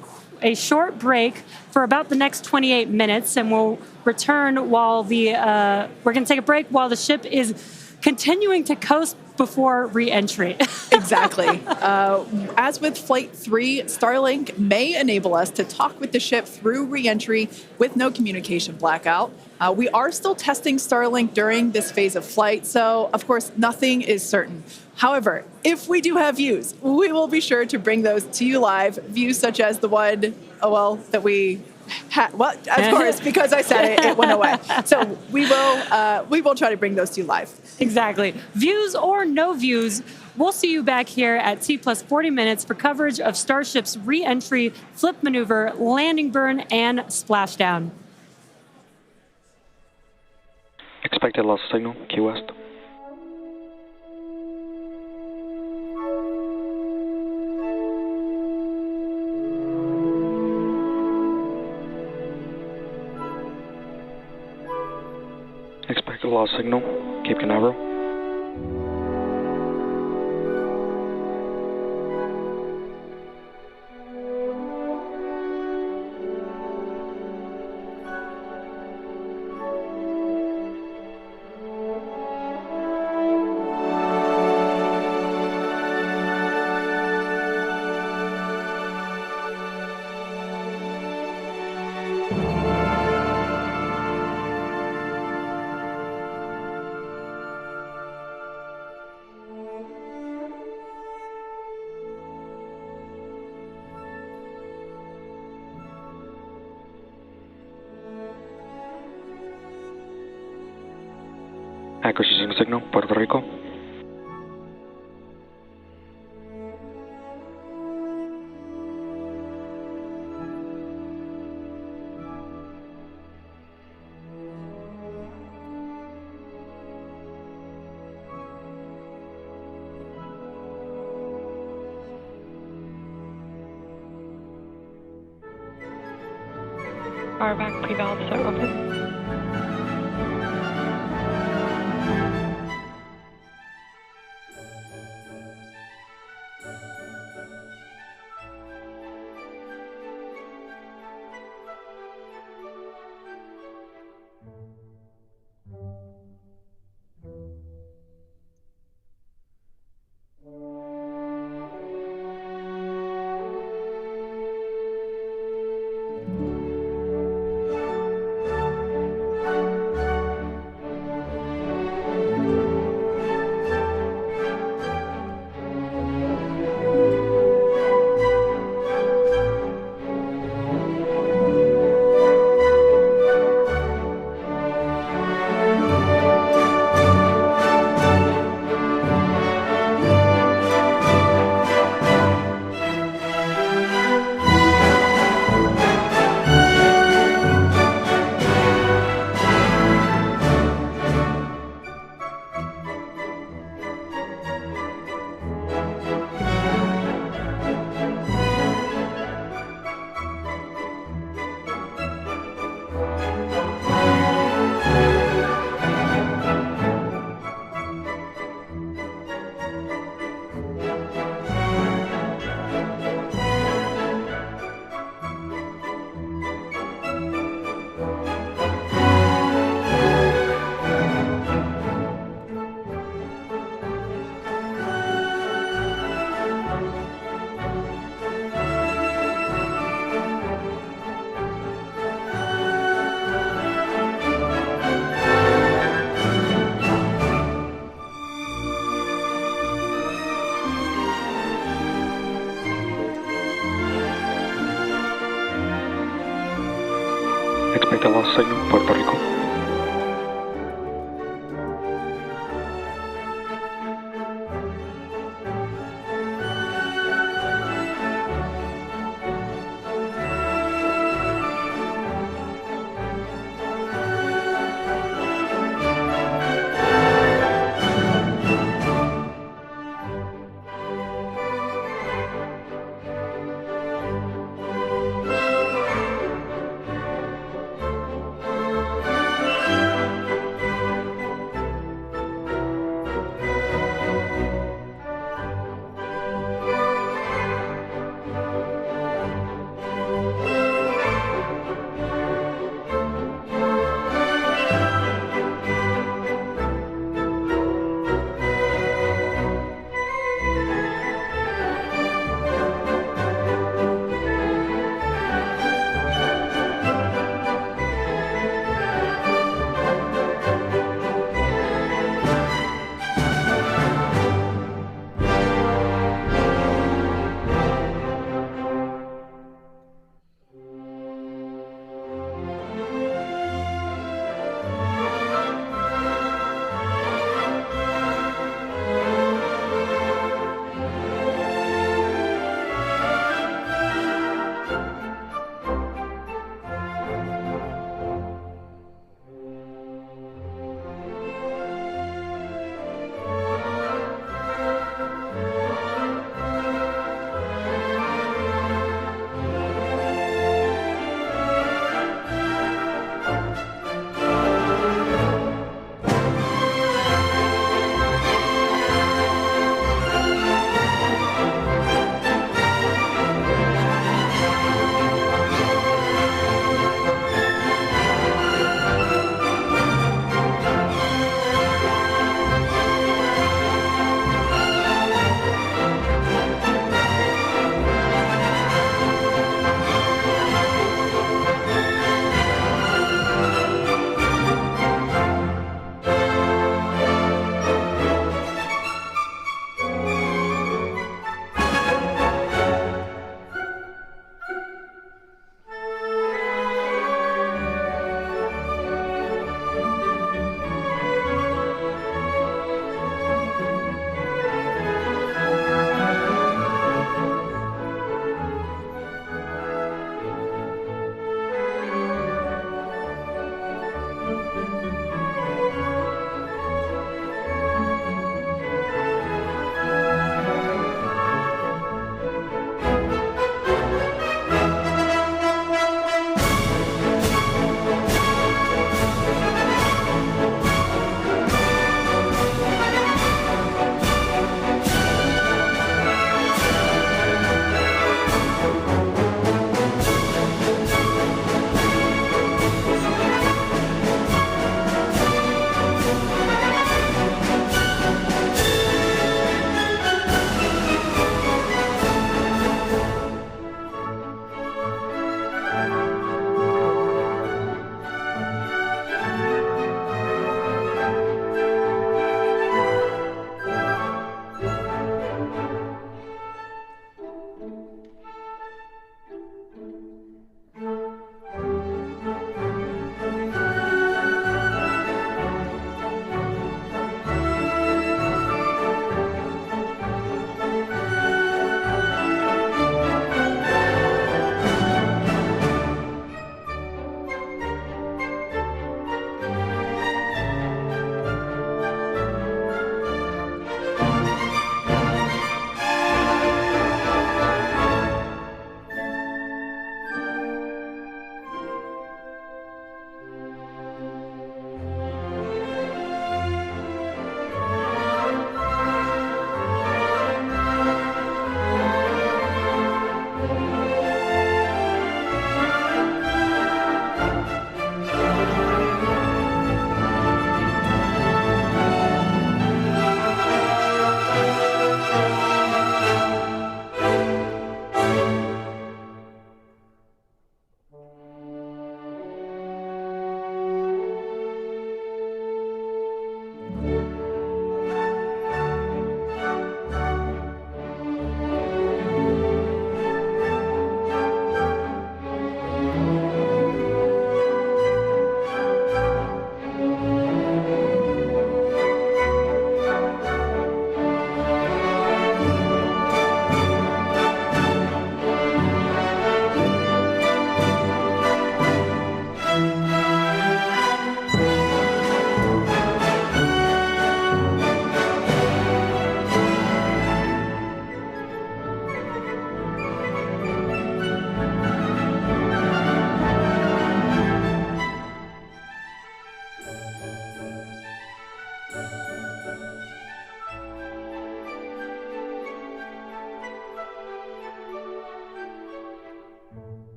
short break for about the next 28 minutes, and we'll return while we're going to take a break while the ship is continuing to coast before re-entry. Exactly. As with Flight 3, Starlink may enable us to talk with the ship through re-entry with no communication blackout. We are still testing Starlink during this phase of flight, so of course nothing is certain. However, if we do have views, we will be sure to bring those to you live. Views such as the one, that we had. Well, of course, because I said it, it went away. So we will try to bring those to you live. Exactly. Views or no views, we'll see you back here at T plus 40 minutes for coverage of Starship's re-entry, flip maneuver, landing burn, and splashdown. Expected loss of signal, Key West. Expected loss of signal, Cape Canaveral. Acquisition signal, Puerto Rico. RVAC pre-valves are open.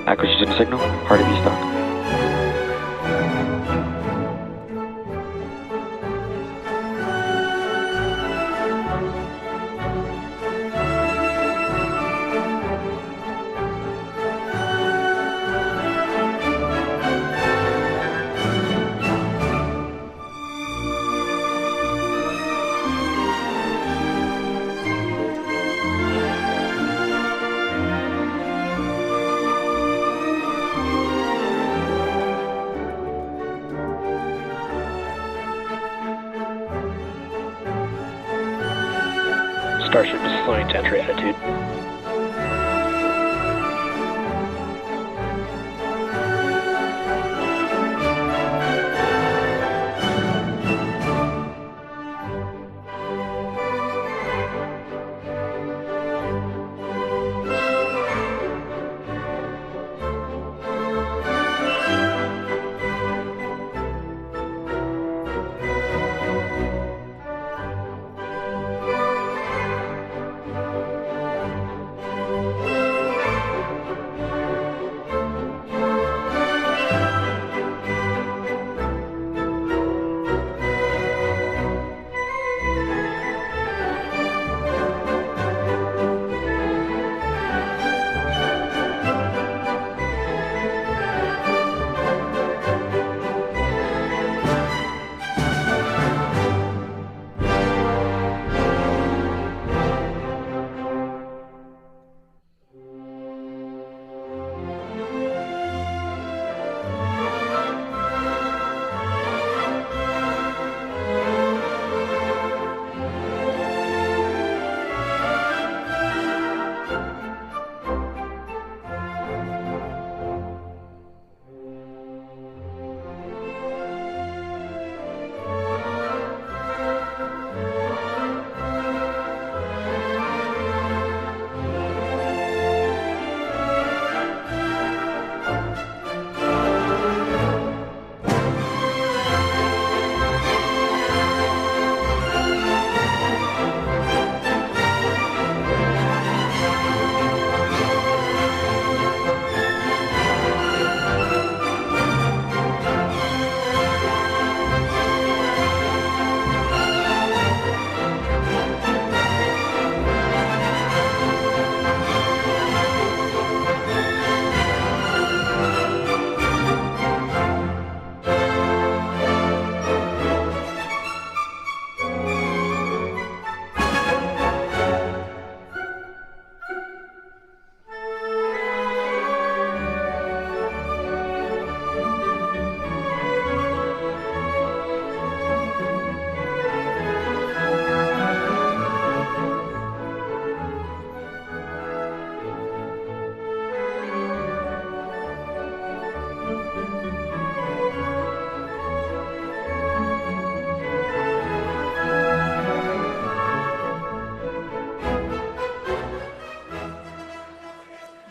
Acquisition signal, hard to be stock. Starship is slowing to entry attitude.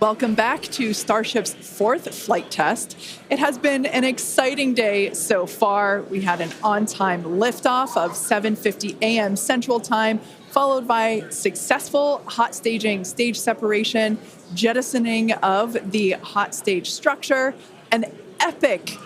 Welcome back to Starship's fourth flight test. It has been an exciting day so far. We had an on-time liftoff of 7:50 a.m. Central Time, followed by successful hot staging, stage separation, jettisoning of the hot stage structure, an epic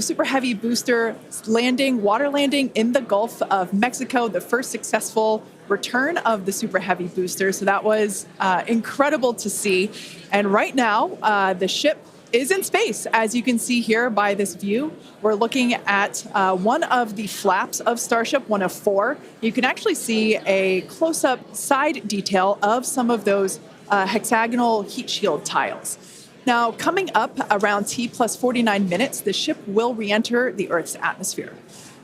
super heavy booster landing, water landing in the Gulf of Mexico, the first successful return of the super heavy booster. So that was incredible to see. And right now, the ship is in space. As you can see here by this view, we're looking at one of the flaps of Starship, one of four. You can actually see a close-up side detail of some of those hexagonal heat shield tiles. Now, coming up around T plus 49 minutes, the ship will re-enter the Earth's atmosphere.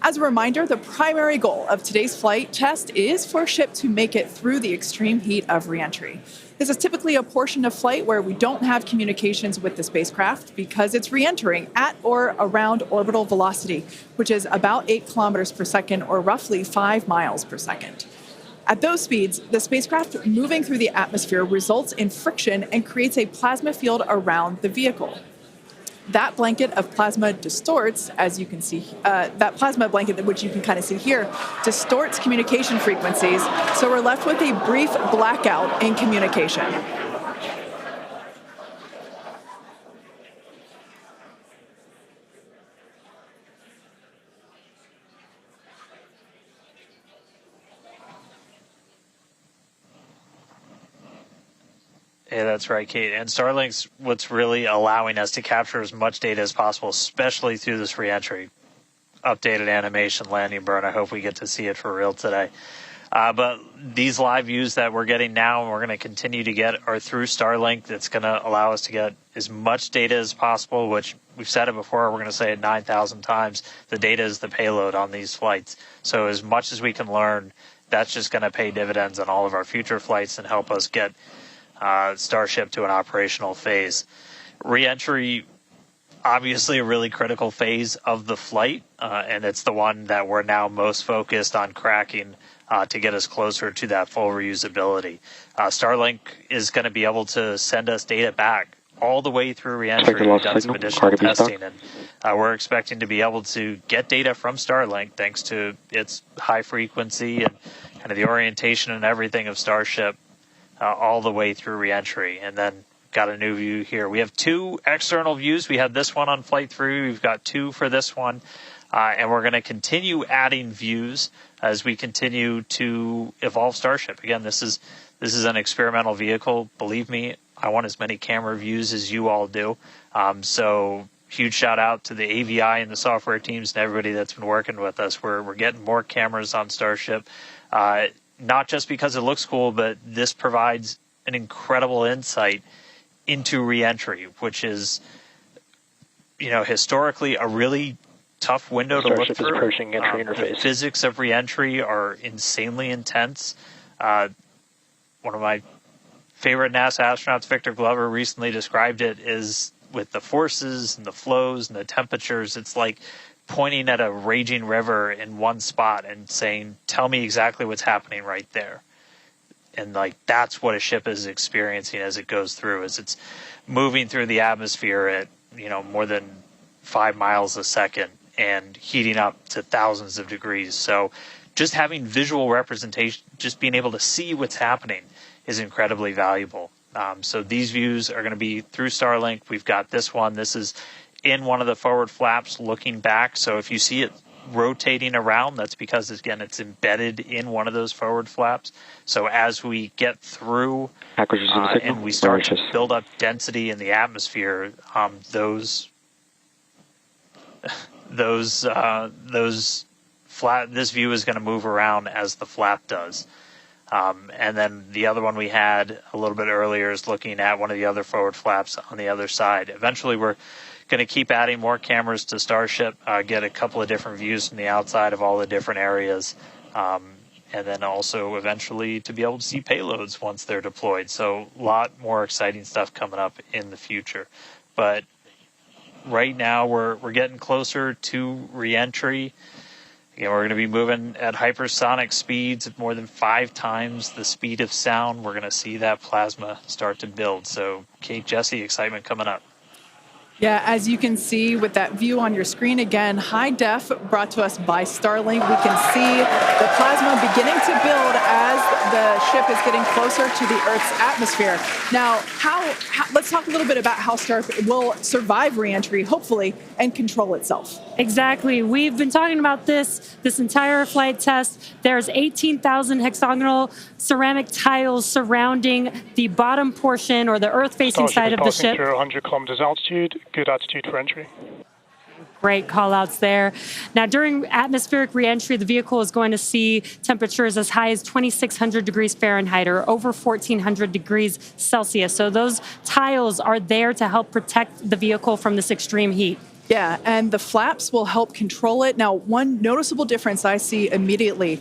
As a reminder, the primary goal of today's flight test is for a ship to make it through the extreme heat of re-entry. This is typically a portion of flight where we don't have communications with the spacecraft because it's re-entering at or around orbital velocity, which is about 8 kilometers per second or roughly 5 miles per second. At those speeds, the spacecraft moving through the atmosphere results in friction and creates a plasma field around the vehicle. That blanket of plasma distorts, as you can see, that plasma blanket, which you can kind of see here, distorts communication frequencies, so we're left with a brief blackout in communication. Yeah, that's right, Kate. And Starlink's what's really allowing us to capture as much data as possible, especially through this reentry. Updated animation, landing burn. I hope we get to see it for real today. But these live views that we're getting now and we're going to continue to get are through Starlink. That's going to allow us to get as much data as possible, which we've said it before. We're going to say it 9,000 times. The data is the payload on these flights. So as much as we can learn, that's just going to pay dividends on all of our future flights and help us get Starship to an operational phase. Reentry, obviously a really critical phase of the flight, and it's the one that we're now most focused on cracking to get us closer to that full reusability. Starlink is going to be able to send us data back all the way through reentry. We've done some additional testing, and we're expecting to be able to get data from Starlink thanks to its high frequency and kind of the orientation and everything of Starship all the way through reentry. And then got a new view here. We have two external views. We had this one on Flight 3. We've got two for this one. And we're going to continue adding views as we continue to evolve Starship. Again, this is an experimental vehicle. Believe me, I want as many camera views as you all do. So huge shout out to the AVI and the software teams and everybody that's been working with us. We're getting more cameras on Starship, not just because it looks cool, but this provides an incredible insight into reentry, which is, historically a really tough window to look through. Approaching entry interface. The physics of reentry are insanely intense. One of my favorite NASA astronauts, Victor Glover, recently described it as with the forces and the flows and the temperatures, it's like pointing at a raging river in one spot and saying, tell me exactly what's happening right there. And that's what a ship is experiencing as it goes through, as it's moving through the atmosphere at, more than 5 miles a second and heating up to thousands of degrees. So just having visual representation, just being able to see what's happening is incredibly valuable. So these views are going to be through Starlink. We've got this one. This is in one of the forward flaps looking back. So if you see it rotating around, that's because, again, it's embedded in one of those forward flaps. So as we get through and we start to build up density in the atmosphere, this view is going to move around as the flap does. And then the other one we had a little bit earlier is looking at one of the other forward flaps on the other side. Eventually, we're going to keep adding more cameras to Starship, get a couple of different views from the outside of all the different areas, and then also eventually to be able to see payloads once they're deployed. So a lot more exciting stuff coming up in the future. But right now we're getting closer to reentry. Again, we're going to be moving at hypersonic speeds at more than 5 times the speed of sound. We're going to see that plasma start to build. So, Kate, Jesse, excitement coming up. Yeah, as you can see with that view on your screen, again, high def brought to us by Starlink. We can see the plasma beginning to build as the ship is getting closer to the Earth's atmosphere. Now, let's talk a little bit about how Starship will survive reentry, hopefully, and control itself. Exactly. We've been talking about this entire flight test. There's 18,000 hexagonal ceramic tiles surrounding the bottom portion or the Earth-facing side of the ship. Through 100 kilometers altitude, good altitude for entry. Great call-outs there. Now, during atmospheric reentry, the vehicle is going to see temperatures as high as 2,600 degrees Fahrenheit or over 1,400 degrees Celsius. So those tiles are there to help protect the vehicle from this extreme heat. Yeah, and the flaps will help control it. Now, one noticeable difference I see immediately,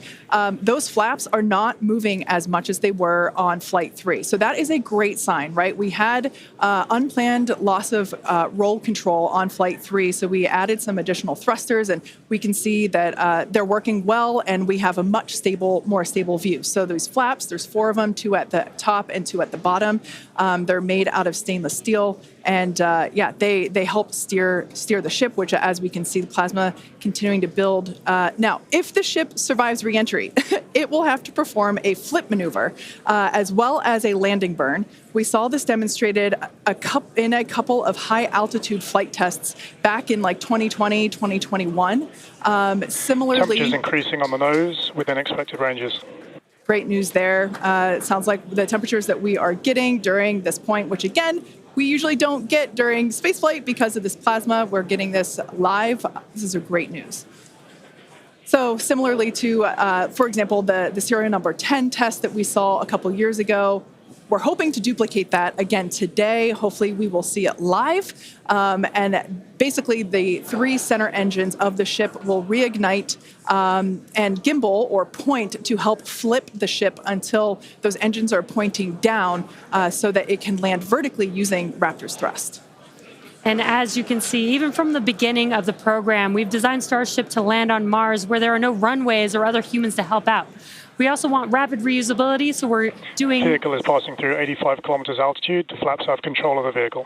those flaps are not moving as much as they were on Flight 3. So that is a great sign, right? We had unplanned loss of roll control on Flight 3, so we added some additional thrusters, and we can see that they're working well, and we have a much more stable view. So those flaps, there's 4 of them, 2 at the top and 2 at the bottom. They're made out of stainless steel. And they help steer the ship, which, as we can see, the plasma continuing to build. Now, if the ship survives reentry, it will have to perform a flip maneuver as well as a landing burn. We saw this demonstrated in a couple of high-altitude flight tests back in 2020, 2021. Similarly, temperatures increasing on the nose within expected ranges. Great news there. It sounds like the temperatures that we are getting during this point, which again, we usually don't get during spaceflight because of this plasma. We're getting this live. This is a great news. So similarly to, for example, the serial number 10 test that we saw a couple years ago, we're hoping to duplicate that again today. Hopefully we will see it live. And basically the 3 center engines of the ship will reignite and gimbal or point to help flip the ship until those engines are pointing down so that it can land vertically using Raptor's thrust. And as you can see, even from the beginning of the program, we've designed Starship to land on Mars where there are no runways or other humans to help out. We also want rapid reusability, so we're doing... The vehicle is passing through 85 kilometers altitude. The flaps have control of the vehicle.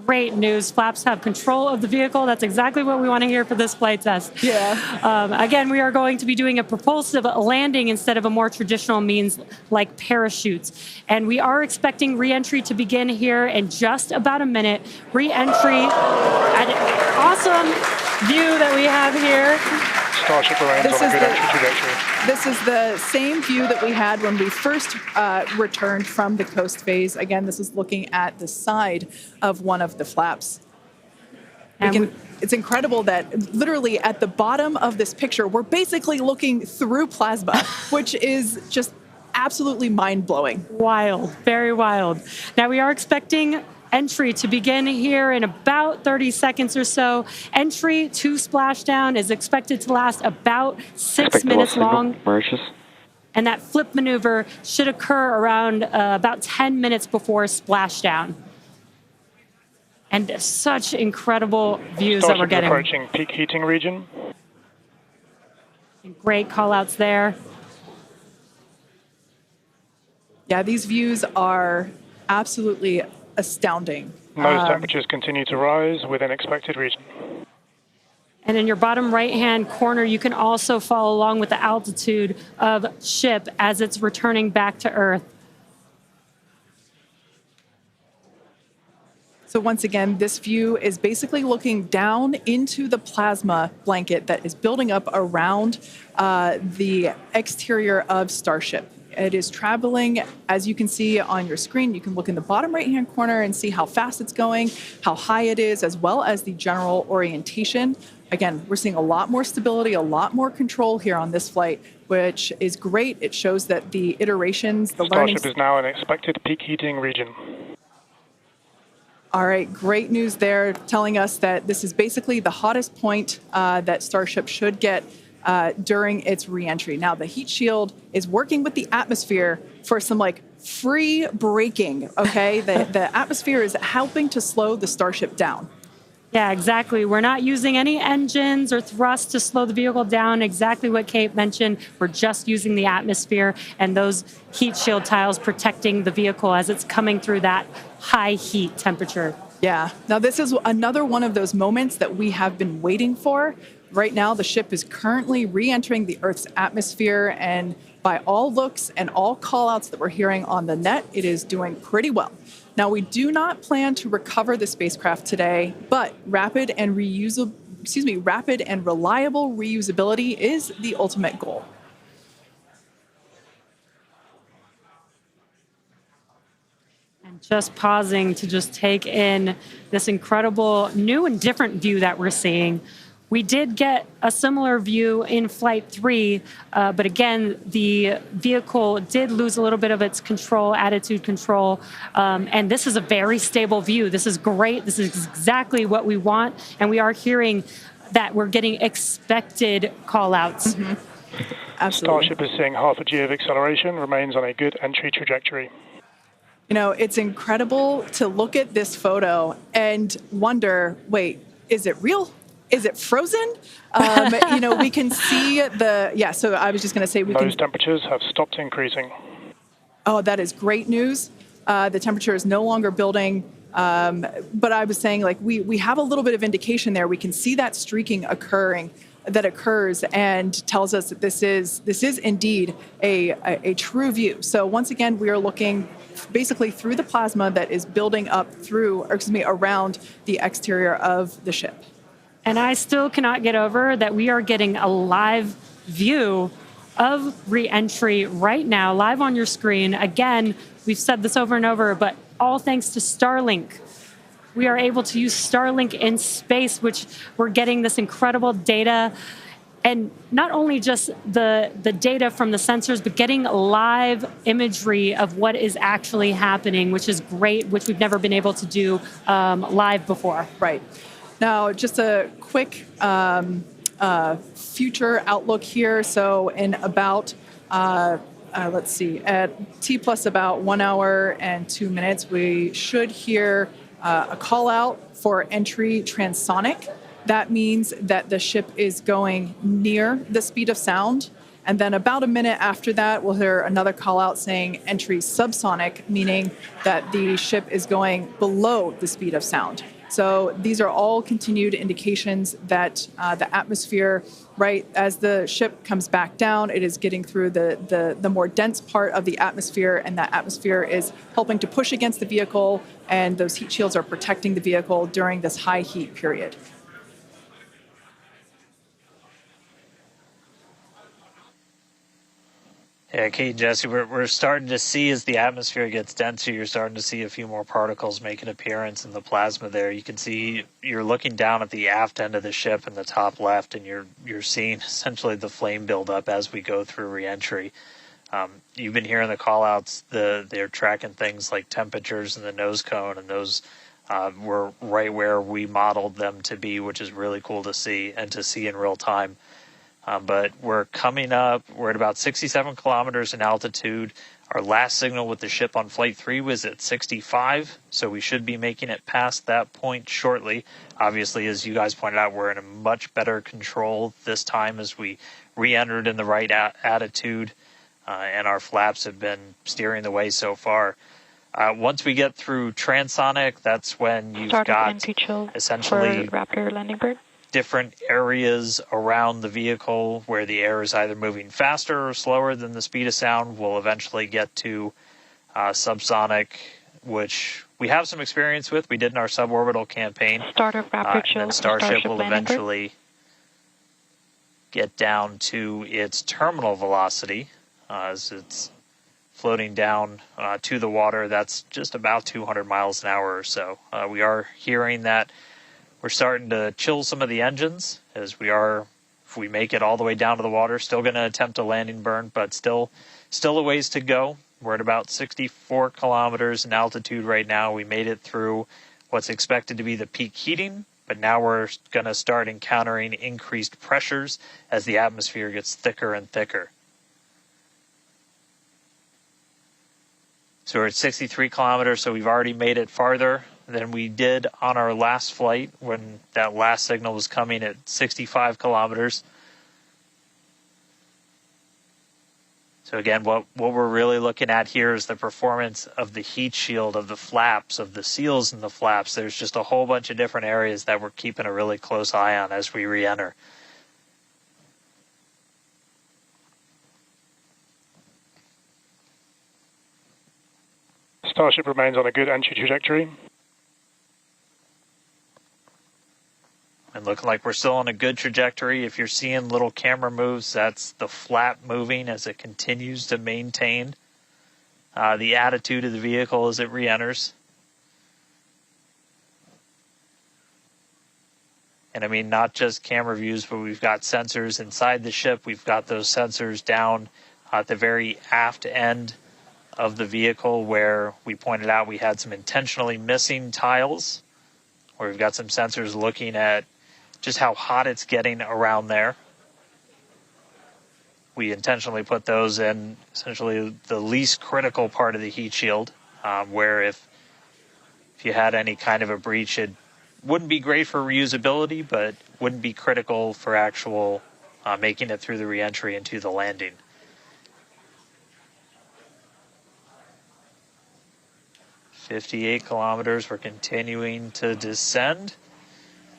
Great news. Flaps have control of the vehicle. That's exactly what we want to hear for this flight test. Yeah. Again, we are going to be doing a propulsive landing instead of a more traditional means like parachutes. And we are expecting re-entry to begin here in just about a minute. Re-entry, an awesome view that we have here. Starship remains on a good entry trajectory. This is the same view that we had when we first returned from the coast phase. Again, this is looking at the side of one of the flaps. It's incredible that literally at the bottom of this picture, we're basically looking through plasma, which is just absolutely mind-blowing. Wild, very wild. Now we are expecting entry to begin here in about 30 seconds or so. Entry to splashdown is expected to last about 6 minutes long. And that flip maneuver should occur around about 10 minutes before splashdown. And such incredible views that we're getting. Approaching peak heating region. Great call-outs there. Yeah, these views are absolutely astounding. Nose temperatures continue to rise within expected region. And in your bottom right-hand corner, you can also follow along with the altitude of ship as it's returning back to Earth. So once again, this view is basically looking down into the plasma blanket that is building up around the exterior of Starship. It is traveling, as you can see on your screen. You can look in the bottom right-hand corner and see how fast it's going, how high it is, as well as the general orientation. Again, we're seeing a lot more stability, a lot more control here on this flight, which is great. It shows that the iterations, the learning... Starship is now in expected peak heating region. All right, great news there, telling us that this is basically the hottest point that Starship should get during its re-entry. Now, the heat shield is working with the atmosphere for some free braking, okay? The atmosphere is helping to slow the Starship down. Yeah, exactly. We're not using any engines or thrust to slow the vehicle down. Exactly what Kate mentioned. We're just using the atmosphere and those heat shield tiles protecting the vehicle as it's coming through that high heat temperature. Yeah. Now, this is another one of those moments that we have been waiting for. Right now, the ship is currently re-entering the Earth's atmosphere, and by all looks and all call-outs that we're hearing on the net, it is doing pretty well. Now, we do not plan to recover the spacecraft today, but rapid and reliable reusability is the ultimate goal. And just pausing to just take in this incredible new and different view that we're seeing. We did get a similar view in Flight 3, but again, the vehicle did lose a little bit of its control, attitude control, and this is a very stable view. This is great. This is exactly what we want, and we are hearing that we're getting expected call-outs. Mm-hmm. Absolutely. Starship is seeing half a G of acceleration, remains on a good entry trajectory. You know, it's incredible to look at this photo and wonder, wait, is it real? Is it frozen? We can see so I was just going to say Those temperatures have stopped increasing. Oh, that is great news. The temperature is no longer building. But I was saying, we have a little bit of indication there. We can see that streaking that occurs and tells us that this is indeed a true view. So once again, we are looking basically through the plasma that is building up around the exterior of the ship. And I still cannot get over that we are getting a live view of re-entry right now, live on your screen. Again, we've said this over and over, but all thanks to Starlink. We are able to use Starlink in space, which we're getting this incredible data. And not only just the data from the sensors, but getting live imagery of what is actually happening, which is great, which we've never been able to do live before. Right. Now, just a quick future outlook here. So in about, let's see, at T plus about 1 hour and 2 minutes, we should hear a call out for entry transonic. That means that the ship is going near the speed of sound. And then about a minute after that, we'll hear another call out saying entry subsonic, meaning that the ship is going below the speed of sound. So these are all continued indications that the atmosphere, right, as the ship comes back down, it is getting through the more dense part of the atmosphere, and that atmosphere is helping to push against the vehicle, and those heat shields are protecting the vehicle during this high heat period. Yeah, Kate and Jesse, we're starting to see as the atmosphere gets denser, you're starting to see a few more particles make an appearance in the plasma there. You can see you're looking down at the aft end of the ship in the top left, and you're seeing essentially the flame build up as we go through reentry. You've been hearing the call-outs. They're tracking things like temperatures in the nose cone, and those were right where we modeled them to be, which is really cool to see and to see in real time. But we're coming up, we're at about 67 kilometers in altitude. Our last signal with the ship on Flight 3 was at 65, so we should be making it past that point shortly. Obviously, as you guys pointed out, we're in a much better control this time as we re-entered in the right attitude, and our flaps have been steering the way so far. Once we get through transonic, that's when you've got essentially Raptor landing bird. Different areas around the vehicle where the air is either moving faster or slower than the speed of sound. We'll eventually get to subsonic, which we have some experience with. We did in our suborbital campaign. Start of Raptor chill. And Starship will eventually get down to its terminal velocity as it's floating down to the water. That's just about 200 miles an hour or so. We are hearing that we're starting to chill some of the engines as we are, if we make it all the way down to the water, still going to attempt a landing burn, but still a ways to go. We're at about 64 kilometers in altitude right now. We made it through what's expected to be the peak heating, but now we're going to start encountering increased pressures as the atmosphere gets thicker and thicker. So we're at 63 kilometers, so we've already made it farther than we did on our last flight when that last signal was coming at 65 kilometers. So again, what we're really looking at here is the performance of the heat shield, of the flaps, of the seals in the flaps. There's just a whole bunch of different areas that we're keeping a really close eye on as we re-enter. Starship remains on a good entry trajectory. And looking like we're still on a good trajectory. If you're seeing little camera moves, that's the flap moving as it continues to maintain the attitude of the vehicle as it re-enters. And I mean, not just camera views, but we've got sensors inside the ship. We've got those sensors down at the very aft end of the vehicle where we pointed out we had some intentionally missing tiles, where we've got some sensors looking at just how hot it's getting around there. We intentionally put those in essentially the least critical part of the heat shield, where if you had any kind of a breach, it wouldn't be great for reusability, but wouldn't be critical for actual making it through the reentry into the landing. "58 kilometers, we're continuing to descend.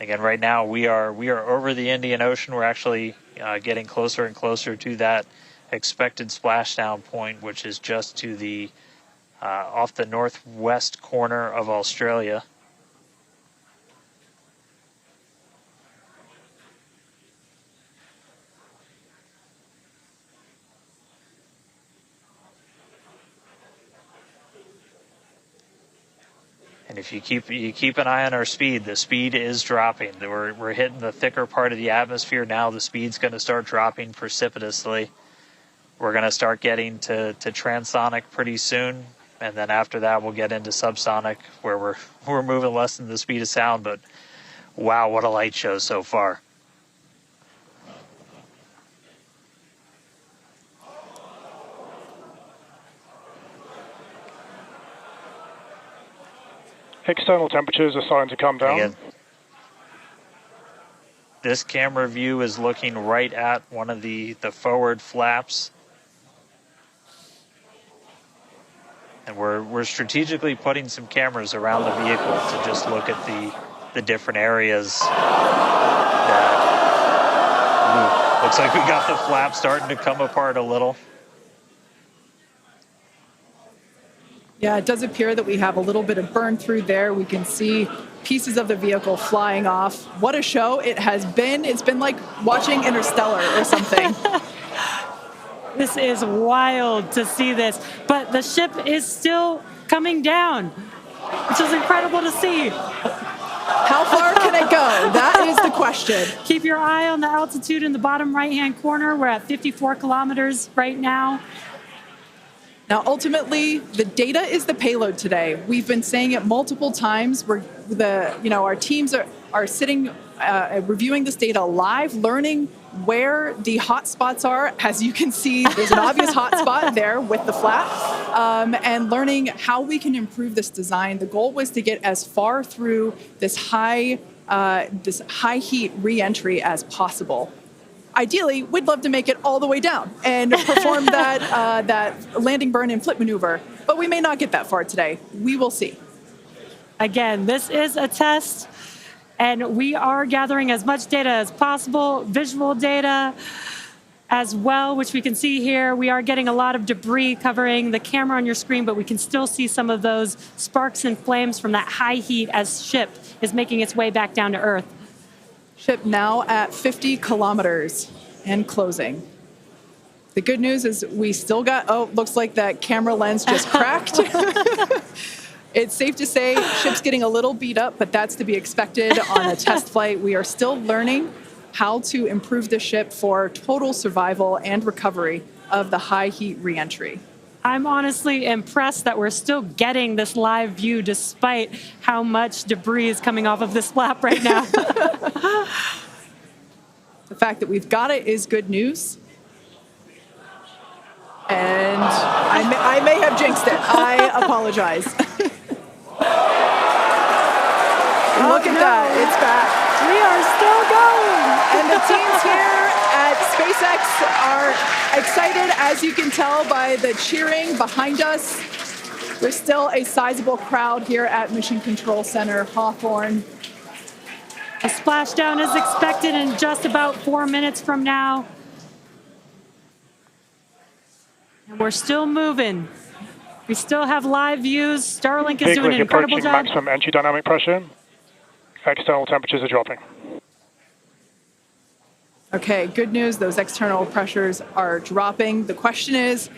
Again, right now we are over the Indian Ocean. We're actually getting closer and closer to that expected splashdown point, which is just to the off the northwest corner of Australia. And if you keep an eye on our speed, the speed is dropping. We're hitting the thicker part of the atmosphere now. The speed's going to start dropping precipitously. We're going to start getting to transonic pretty soon, and then after that we'll get into subsonic, where we're moving less than the speed of sound. But wow, what a light show so far. External temperatures are starting to come down. Again, this camera view is looking right at one of the forward flaps. And we're strategically putting some cameras around the vehicle to just look at the different areas. Looks like we got the flap starting to come apart a little. Yeah, it does appear that we have a little bit of burn through there. We can see pieces of the vehicle flying off. What a show it has been. It's been like watching Interstellar or something. This is wild to see this, but the ship is still coming down, which is incredible to see. How far can it go? That is the question. Keep your eye on the altitude in the bottom right-hand corner. We're at 54 kilometers right now. Now, ultimately, the data is the payload today. We've been saying it multiple times. Our teams are sitting, reviewing this data live, learning where the hot spots are. As you can see, there's an obvious hot spot there with the flap, and learning how we can improve this design. The goal was to get as far through this high heat re-entry as possible. Ideally, we'd love to make it all the way down and perform that landing burn and flip maneuver, but we may not get that far today. We will see. Again, this is a test, and we are gathering as much data as possible, visual data as well, which we can see here. We are getting a lot of debris covering the camera on your screen, but we can still see some of those sparks and flames from that high heat as ship is making its way back down to Earth. Ship now at 50 kilometers and closing. The good news is we still got, looks like that camera lens just cracked. It's safe to say ship's getting a little beat up, but that's to be expected on a test flight. We are still learning how to improve the ship for total survival and recovery of the high heat reentry. I'm honestly impressed that we're still getting this live view despite how much debris is coming off of this flap right now. The fact that we've got it is good news. And I may have jinxed it. I apologize. Look at that. It's back. We are still going. And the teams here at SpaceX are excited, as you can tell by the cheering behind us. There's still a sizable crowd here at Mission Control Center, Hawthorne. A splashdown is expected in just about 4 minutes from now. And we're still moving. We still have live views. Starlink is doing an incredible job. Maximum entry dynamic pressure. External temperatures are dropping. Okay, good news. Those external pressures are dropping. The question is,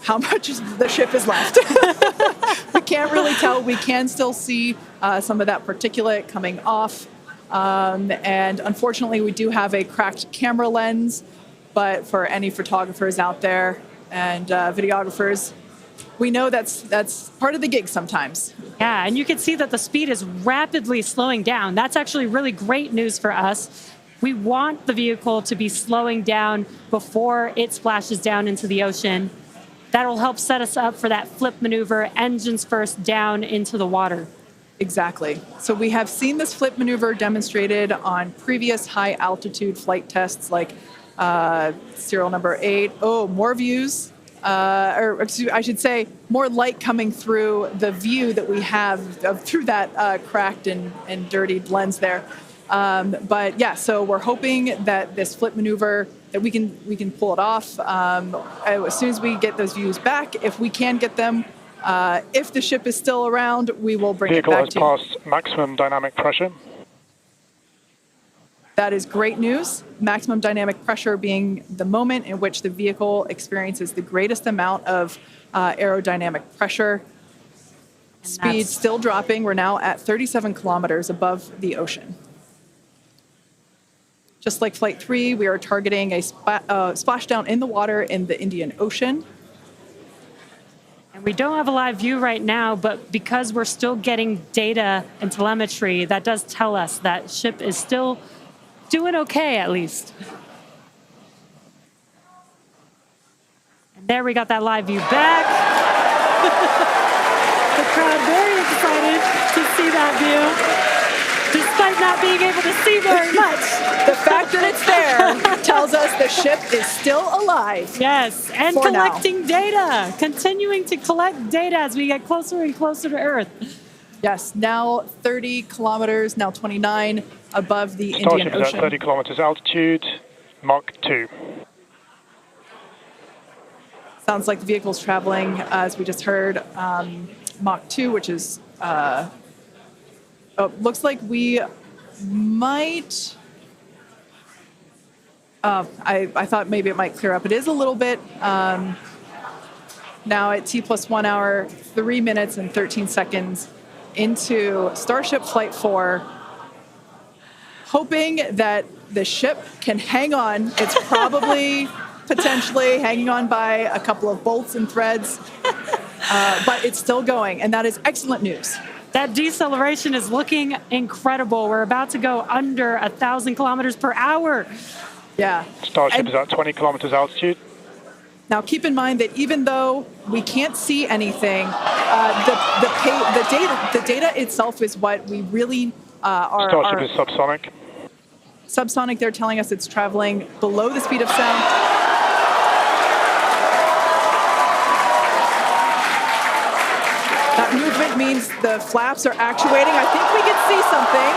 how much of the ship is left? We can't really tell. We can still see some of that particulate coming off. And unfortunately, we do have a cracked camera lens. But for any photographers out there and videographers, we know that's part of the gig sometimes. Yeah, and you can see that the speed is rapidly slowing down. That's actually really great news for us. We want the vehicle to be slowing down before it splashes down into the ocean. That'll help set us up for that flip maneuver, engines first down into the water. Exactly. So we have seen this flip maneuver demonstrated on previous high altitude flight tests like serial number 8. Oh, more views. Or I should say, more light coming through the view that we have through that cracked and dirtied lens there. But yeah, so we're hoping that this flip maneuver, that we can pull it off as soon as we get those views back. If we can get them, if the ship is still around, we will bring it back to you. Vehicle has passed maximum dynamic pressure. That is great news. Maximum dynamic pressure being the moment in which the vehicle experiences the greatest amount of aerodynamic pressure. Speed still dropping. We're now at 37 kilometers above the ocean. Just like Flight 3, we are targeting a splashdown in the water in the Indian Ocean. And we don't have a live view right now, but because we're still getting data and telemetry, that does tell us that ship is still doing okay, at least. And there we got that live view back. The crowd very excited to see that view, despite not being able to see very much. The fact that it's there tells us the ship is still alive. Yes, and for collecting data, continuing to collect data as we get closer and closer to Earth. Yes, now 30 kilometers, now 29 above the Indian Starship is Ocean. at 30 kilometers altitude, Mach 2. Sounds like the vehicle's traveling, as we just heard, Mach 2, which is, looks like we might, I thought maybe it might clear up. It is a little bit, now at T plus 1 hour, 3 minutes and 13 seconds into Starship Flight 4, hoping that the ship can hang on. It's probably potentially hanging on by a couple of bolts and threads, but it's still going, and that is excellent news. That deceleration is looking incredible. We're about to go under 1,000 kilometers per hour. Yeah. Starship is at 20 kilometers altitude. Now, keep in mind that even though we can't see anything, the data itself is what we really are. Starship is subsonic. Subsonic, they're telling us it's traveling below the speed of sound. That movement means the flaps are actuating. I think we can see something.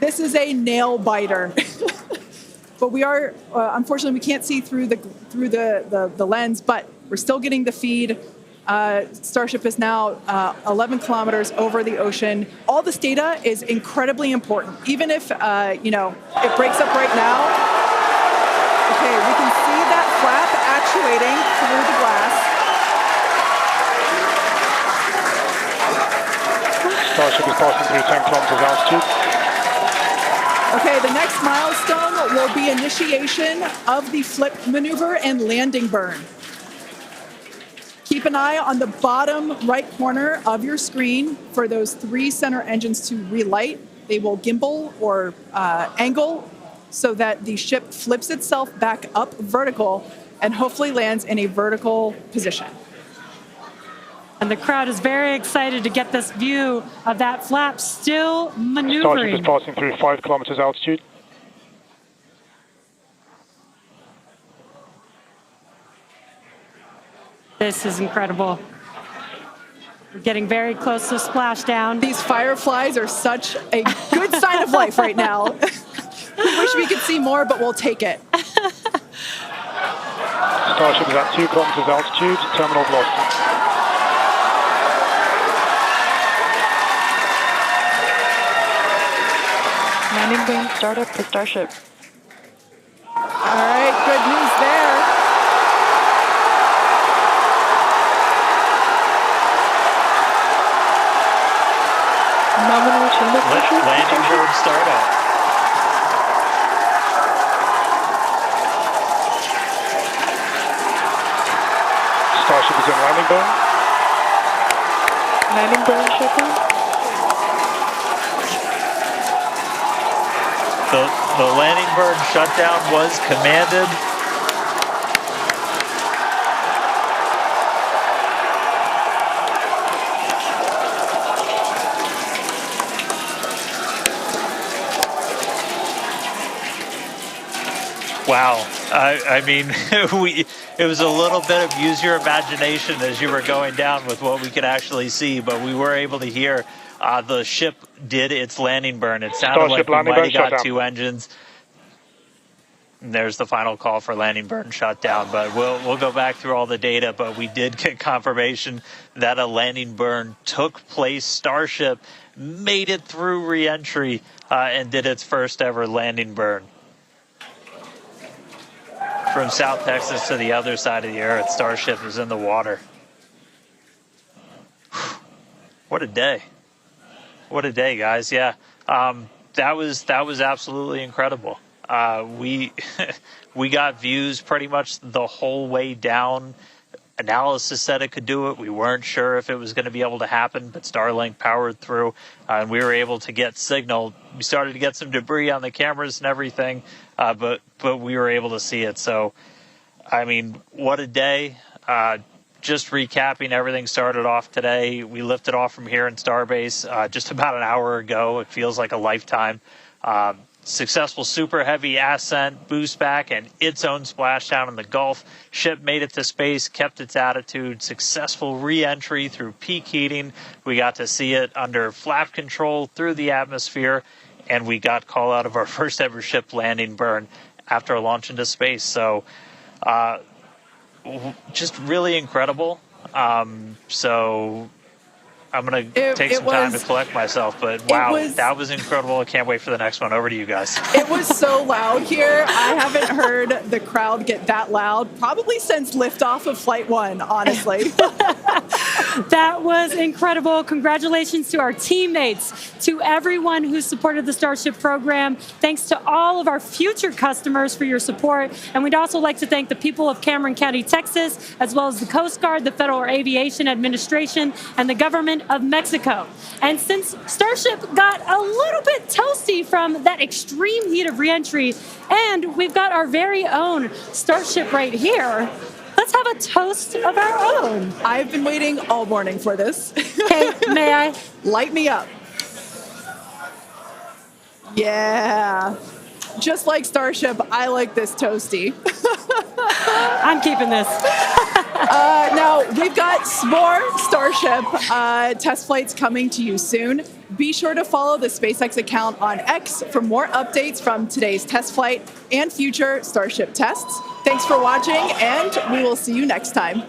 This is a nail biter. But we are, unfortunately, we can't see through the lens, but we're still getting the feed. Starship is now 11 kilometers over the ocean. All this data is incredibly important, even if, it breaks up right now. Okay, we can see that flap actuating through the glass. Starship is passing through 10 kilometers altitude. Okay, the next milestone will be initiation of the flip maneuver and landing burn. Keep an eye on the bottom right corner of your screen for those 3 center engines to relight. They will gimbal or angle so that the ship flips itself back up vertical and hopefully lands in a vertical position. And the crowd is very excited to get this view of that flap still maneuvering. Starship is passing through 5 kilometers altitude. This is incredible. We're getting very close to splashdown. These fireflies are such a good sign of life right now. We wish we could see more, but we'll take it. Starship is at 2 kilometers altitude, terminal velocity. Landing burn startup for Starship. All right, good news there. Nominal chamber pressure. Landing burn startup. Starship is in landing burn. Landing burn shutdown. The landing burn shutdown was commanded. Wow. I mean, it was a little bit of use your imagination as you were going down with what we could actually see, but we were able to hear the ship did its landing burn. It sounded Starship like we might have got shutdown. 2 engines. And there's the final call for landing burn shutdown, but we'll go back through all the data, but we did get confirmation that a landing burn took place. Starship made it through re-entry and did its first ever landing burn. from South Texas to the other side of the earth. Starship is in the water. What a day. What a day, guys. Yeah. That was absolutely incredible. We we got views pretty much the whole way down. Analysis said it could do it. We weren't sure if it was going to be able to happen, but Starlink powered through, and we were able to get signal. We started to get some debris on the cameras and everything, but we were able to see it. So, I mean, what a day. Just recapping, everything started off today. We lifted off from here in Starbase just about an hour ago. It feels like a lifetime. Successful super heavy ascent, boost back, and its own splashdown in the Gulf. Ship made it to space, kept its attitude. Successful re-entry through peak heating. We got to see it under flap control through the atmosphere, and we got call out of our first ever ship landing burn after a launch into space. So, just really incredible. So I'm going to take some time to collect myself, but wow, that was incredible. I can't wait for the next one. Over to you guys. It was so loud here. I haven't heard the crowd get that loud probably since liftoff of Flight 1, honestly. That was incredible. Congratulations to our teammates, to everyone who supported the Starship program. Thanks to all of our future customers for your support. And we'd also like to thank the people of Cameron County, Texas, as well as the Coast Guard, the Federal Aviation Administration, and the government of Mexico. And since Starship got a little bit toasty from that extreme heat of reentry, and we've got our very own Starship right here, let's have a toast of our own. I've been waiting all morning for this. Okay, may I? Light me up. Yeah. Just like Starship, I like this toasty. I'm keeping this. Now, we've got more Starship test flights coming to you soon. Be sure to follow the SpaceX account on X for more updates from today's test flight and future Starship tests. Thanks for watching, and we will see you next time.